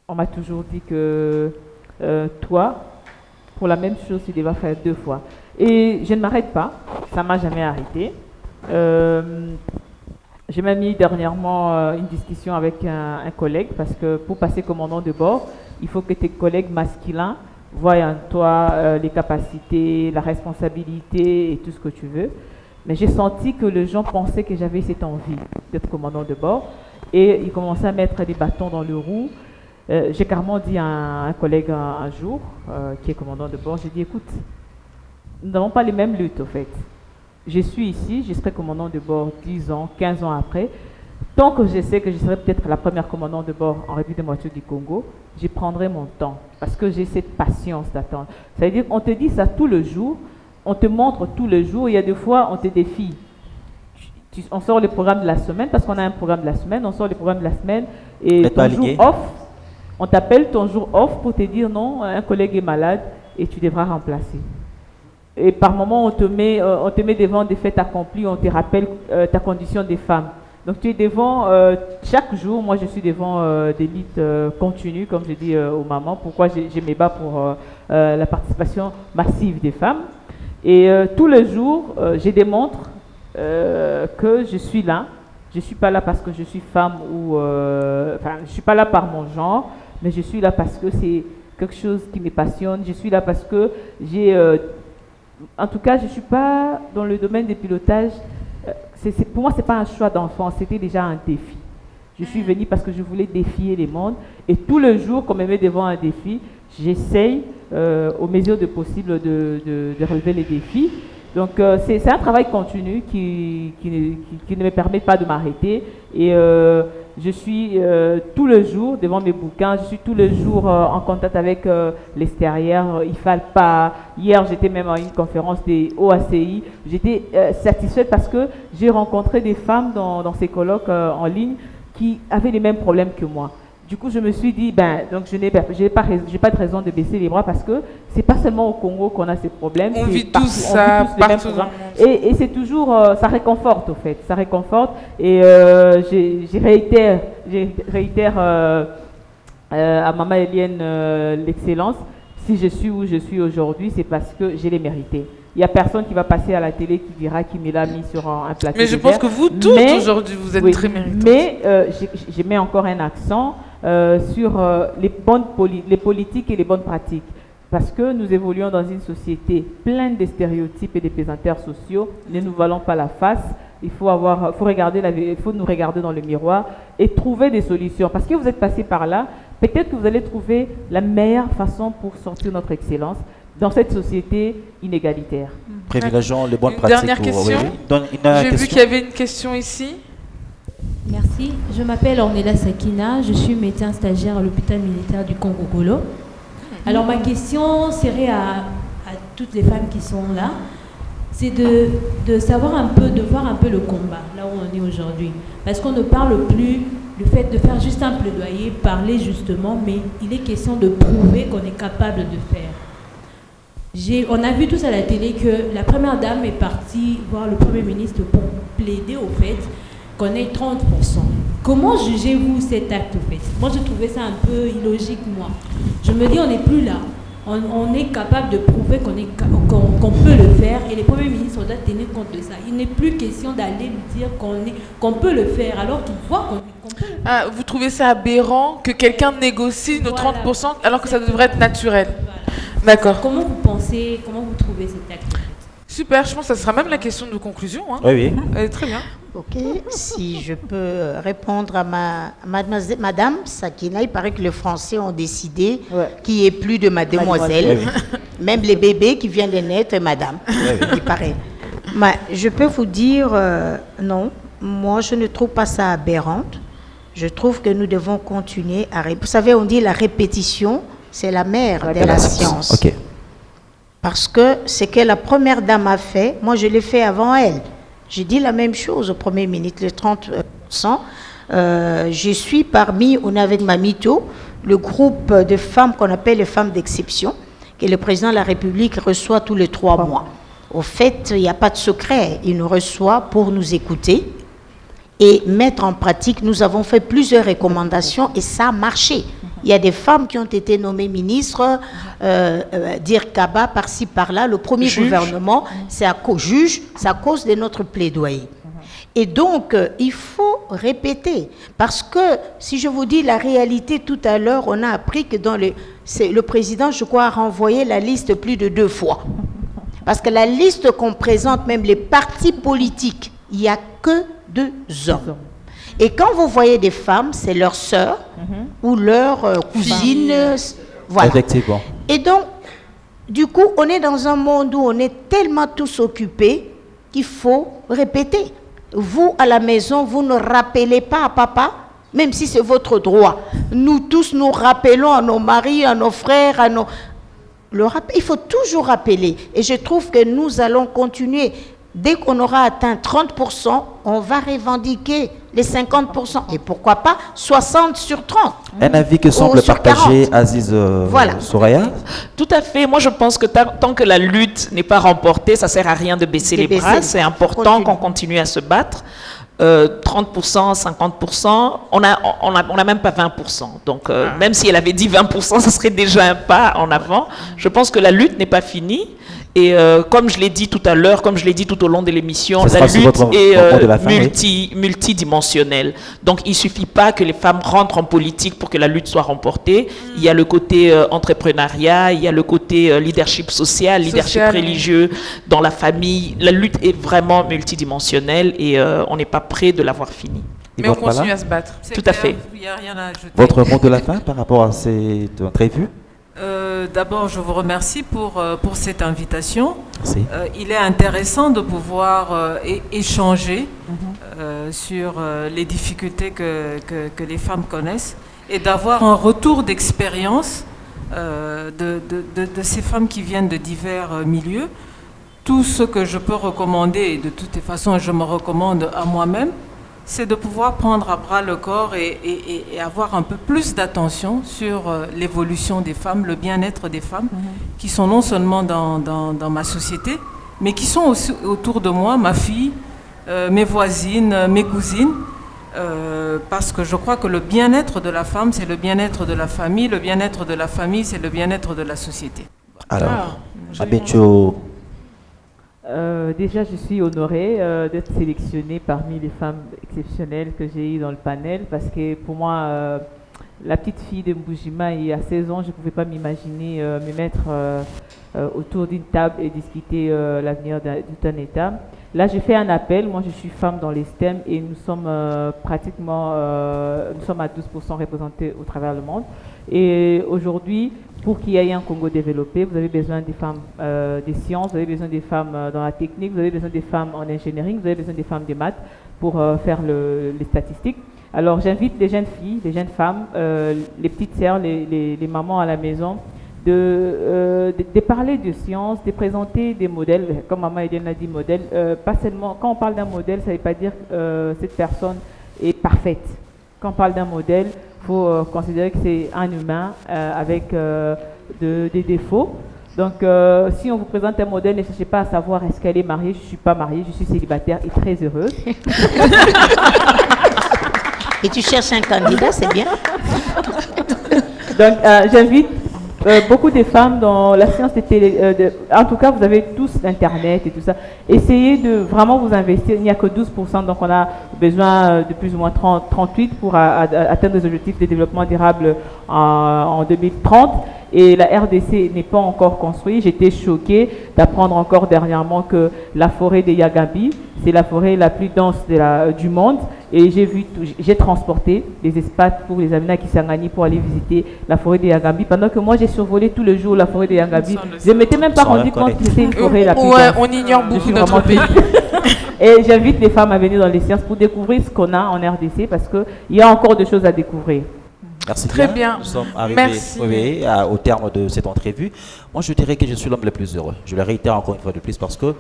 On m'a toujours dit que toi, pour la même chose, tu devais faire 2 fois. Et je ne m'arrête pas. Ça ne m'a jamais arrêté. J'ai même eu dernièrement une discussion avec un collègue parce que pour passer commandant de bord, il faut que tes collègues masculins voient en toi les capacités, la responsabilité et tout ce que tu veux. Mais j'ai senti que les gens pensaient que j'avais cette envie d'être commandant de bord et ils commençaient à mettre des bâtons dans le roue. J'ai carrément dit à un collègue un jour, qui est commandant de bord, j'ai dit, écoute, nous n'avons pas les mêmes luttes au fait. Je suis ici, je serai commandant de bord 10 ans, 15 ans après. Tant que je sais que je serai peut-être la première commandant de bord en République démocratique du Congo, je prendrai mon temps parce que j'ai cette patience d'attendre. Ça veut dire qu'on te dit ça tout le jour, on te montre tout le jour, il y a des fois on te défie. On sort le programme de la semaine parce qu'on a un programme de la semaine, on sort le programme de la semaine et ton jour off, on t'appelle ton jour off pour te dire non, un collègue est malade et tu devras remplacer. Et par moment, on te met devant des faits accomplis, on te rappelle ta condition de femme. Donc tu es devant, chaque jour, moi je suis devant des luttes continues, comme je dis aux mamans, pourquoi je me bats pour la participation massive des femmes. Et tous les jours, je démontre que je suis là. Je ne suis pas là parce que je suis femme ou... Enfin, je ne suis pas là par mon genre, mais je suis là parce que c'est quelque chose qui me passionne. Je suis là parce que j'ai... en tout cas, je ne suis pas dans le domaine des pilotages. Pour moi, ce n'est pas un choix d'enfant, c'était déjà un défi. Je suis venue parce que je voulais défier les mondes. Et tous les jours qu'on me met devant un défi, j'essaye, aux mesures de possible, de relever les défis. Donc, c'est un travail continu qui ne me permet pas de m'arrêter. Et Je suis tout le jour devant mes bouquins, je suis tout le jour en contact avec l'extérieur, IFALPA. Hier, j'étais même à une conférence des OACI. J'étais satisfaite parce que j'ai rencontré des femmes dans ces colloques en ligne qui avaient les mêmes problèmes que moi. Du coup, je me suis dit, donc je n'ai pas de raison de baisser les bras parce que c'est pas seulement au Congo qu'on a ces problèmes. On vit tous ça partout dans le monde. Et c'est toujours, ça réconforte au fait, ça réconforte. Et je réitère à Maman Eliane l'excellence. Si je suis où je suis aujourd'hui, c'est parce que j'ai les mérités. Il n'y a personne qui va passer à la télé qui dira qu'il me l'a mis sur un plateau. Mais je pense que vous tous aujourd'hui, vous êtes très méritants. Mais je mets encore un accent sur les politiques et les bonnes pratiques. Parce que nous évoluons dans une société pleine de stéréotypes et de pesanteurs sociaux. Ne nous voilons pas la face. Il faut nous regarder dans le miroir et trouver des solutions. Parce que vous êtes passé par là, peut-être que vous allez trouver la meilleure façon pour sortir notre excellence dans cette société inégalitaire. Privilégions les bonnes pratiques. Dernière question. J'ai vu qu'il y avait une question ici. Merci. Je m'appelle Ornella Sakina. Je suis médecin stagiaire à l'hôpital militaire du Congo-Golo. Alors ma question serait à toutes les femmes qui sont là, c'est de savoir un peu, de voir un peu le combat, là où on est aujourd'hui. Parce qu'on ne parle plus du fait de faire juste un plaidoyer, parler justement, mais il est question de prouver qu'on est capable de faire. On a vu tous à la télé que la première dame est partie voir le Premier ministre pour plaider au fait qu'on ait 30%. Comment jugez-vous cet acte au fait? Moi, je trouvais ça un peu illogique, moi. Je me dis, on n'est plus là. On est capable de prouver qu'on peut le faire et les premiers ministres doivent tenir compte de ça. Il n'est plus question d'aller lui dire qu'on peut le faire alors qu'il voit qu'on peut le faire. Vous trouvez ça aberrant que quelqu'un négocie nos 30% alors que ça devrait être naturel? D'accord. Comment vous pensez, comment vous trouvez cet acte? Super, je pense que ça sera même la question de conclusion. Hein. Oui. Très bien. Ok, si je peux répondre à Madame Sakina, il paraît que les Français ont décidé qu'il n'y ait plus de mademoiselle. Même les bébés qui viennent de naître, madame, il paraît. Mais je peux vous dire, non, moi je ne trouve pas ça aberrant. Je trouve que nous devons continuer à... Vous savez, on dit la répétition, c'est la mère de la science. Okay. Parce que ce que la première dame a fait, moi je l'ai fait avant elle. J'ai dit la même chose au Premier ministre, les 30%. Je suis parmi, on est avec Mamito, le groupe de femmes qu'on appelle les femmes d'exception, que le président de la République reçoit tous les 3 mois. Au fait, il n'y a pas de secret. Il nous reçoit pour nous écouter et mettre en pratique. Nous avons fait plusieurs recommandations et ça a marché. Il y a des femmes qui ont été nommées ministres, dire Kaba par-ci, par-là. Le premier gouvernement, c'est à cause de notre plaidoyer. Et donc, il faut répéter. Parce que, si je vous dis la réalité, tout à l'heure, on a appris que le président, je crois, a renvoyé la liste plus de 2 fois. Parce que la liste qu'on présente, même les partis politiques, il n'y a que 2 hommes. Et quand vous voyez des femmes, c'est leurs sœurs ou leurs cousines. Voilà. Effectivement. Et donc, du coup, on est dans un monde où on est tellement tous occupés qu'il faut répéter. Vous, à la maison, vous ne rappelez pas à papa, même si c'est votre droit. Nous tous, nous rappelons à nos maris, à nos frères, à nos... Il faut toujours rappeler. Et je trouve que nous allons continuer. Dès qu'on aura atteint 30%, on va revendiquer les 50%. Et pourquoi pas 60 sur 30. Un avis que semble partager Aziz Soraya. Tout à fait. Moi, je pense que tant que la lutte n'est pas remportée, ça ne sert à rien de baisser les bras. C'est important qu'on continue à se battre. 30%, 50%, on n'a même pas 20%. Donc, même si elle avait dit 20%, ça serait déjà un pas en avant. Je pense que la lutte n'est pas finie. Et comme je l'ai dit tout à l'heure, comme je l'ai dit tout au long de l'émission, la lutte est multidimensionnelle. Donc, il ne suffit pas que les femmes rentrent en politique pour que la lutte soit remportée. Il y a le côté entrepreneuriat, il y a le côté leadership social, leadership religieux, dans la famille. La lutte est vraiment multidimensionnelle et on n'est pas près de l'avoir finie. Mais on continue à se battre. Tout à fait. Il n'y a rien à ajouter. Votre mot de la fin par rapport à cette entrevue? D'abord, je vous remercie pour cette invitation. Merci. Il est intéressant de pouvoir échanger sur les difficultés que les femmes connaissent et d'avoir un retour d'expérience de ces femmes qui viennent de divers milieux. Tout ce que je peux recommander, et de toutes les façons je me recommande à moi-même, c'est de pouvoir prendre à bras le corps et avoir un peu plus d'attention sur l'évolution des femmes, le bien-être des femmes, qui sont non seulement dans ma société, mais qui sont aussi autour de moi, ma fille, mes voisines, mes cousines, parce que je crois que le bien-être de la femme, c'est le bien-être de la famille, le bien-être de la famille, c'est le bien-être de la société. Alors, Abencho. Déjà, je suis honorée d'être sélectionnée parmi les femmes exceptionnelles que j'ai eues dans le panel parce que pour moi, la petite fille de Mbujima, il y a 16 ans, je ne pouvais pas m'imaginer me mettre autour d'une table et discuter l'avenir d'un État. Là, j'ai fait un appel. Moi, je suis femme dans les STEM et nous sommes pratiquement nous sommes à 12% représentés au travers du monde. Et aujourd'hui, pour qu'il y ait un Congo développé, vous avez besoin des femmes des sciences, vous avez besoin des femmes dans la technique, vous avez besoin des femmes en ingénierie, vous avez besoin des femmes des maths pour faire les statistiques. Alors j'invite les jeunes filles, les jeunes femmes, les petites sœurs, les mamans à la maison, de parler de science, de présenter des modèles, comme Maman Eliane a dit modèle, pas seulement, quand on parle d'un modèle, ça ne veut pas dire que cette personne est parfaite. Quand on parle d'un modèle, il faut considérer que c'est un humain avec des défauts. Donc, si on vous présente un modèle, ne cherchez pas à savoir est-ce qu'elle est mariée. Je ne suis pas mariée, je suis célibataire et très heureuse. Et tu cherches un candidat, c'est bien. Donc, j'invite beaucoup de femmes dans la science en tout cas, vous avez tous Internet et tout ça. Essayez de vraiment vous investir. Il n'y a que 12%, donc on a besoin de plus ou moins 38 pour atteindre les objectifs de développement durable en 2030. Et la RDC n'est pas encore construite. J'étais choquée d'apprendre encore dernièrement que la forêt de Yagabi, c'est la forêt la plus dense du monde. Et j'ai transporté des espaces pour les Amina Kisangani pour aller visiter la forêt de Yagabi. Pendant que moi, j'ai survolé tout le jour la forêt de Yagabi. Je ne m'étais même pas rendu compte que c'était une forêt la plus dense. On ignore beaucoup notre pays. Et j'invite les femmes à venir dans les sciences pour découvrir ce qu'on a en RDC parce qu'il y a encore des choses à découvrir. Merci Très bien. Nous sommes arrivés au terme de cette entrevue. Moi, je dirais que je suis l'homme le plus heureux. Je le réitère encore une fois de plus parce que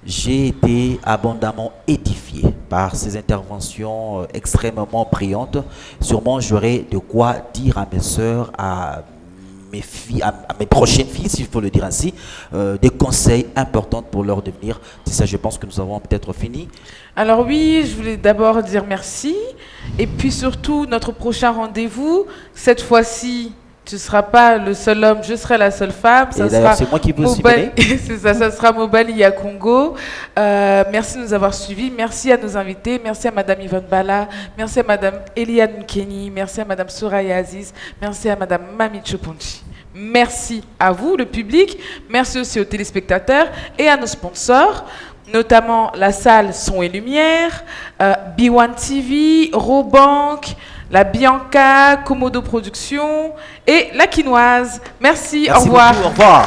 j'ai été abondamment édifié par ces interventions extrêmement brillantes. Sûrement, j'aurai de quoi dire à mes sœurs, à mes filles, à mes prochaines filles, s'il faut le dire ainsi, des conseils importants pour leur devenir. C'est ça, je pense que nous avons peut-être fini. Alors oui, je voulais d'abord dire merci. Et puis surtout, notre prochain rendez-vous, cette fois-ci, tu ne seras pas le seul homme, je serai la seule femme. Et d'ailleurs, c'est moi qui vous suivrai. C'est ça, ça sera Mobali Congo. Merci de nous avoir suivis. Merci à nos invités. Merci à Madame Yvonne Bala. Merci à Madame Eliane Kenny. Merci à Madame Soraya Aziz. Merci à Madame Mami Choponchi. Merci à vous, le public. Merci aussi aux téléspectateurs et à nos sponsors, notamment la salle Son et Lumière, B1 TV, Robank, la Bianca, Komodo Productions et la Quinoise. Merci au revoir. Beaucoup, au revoir.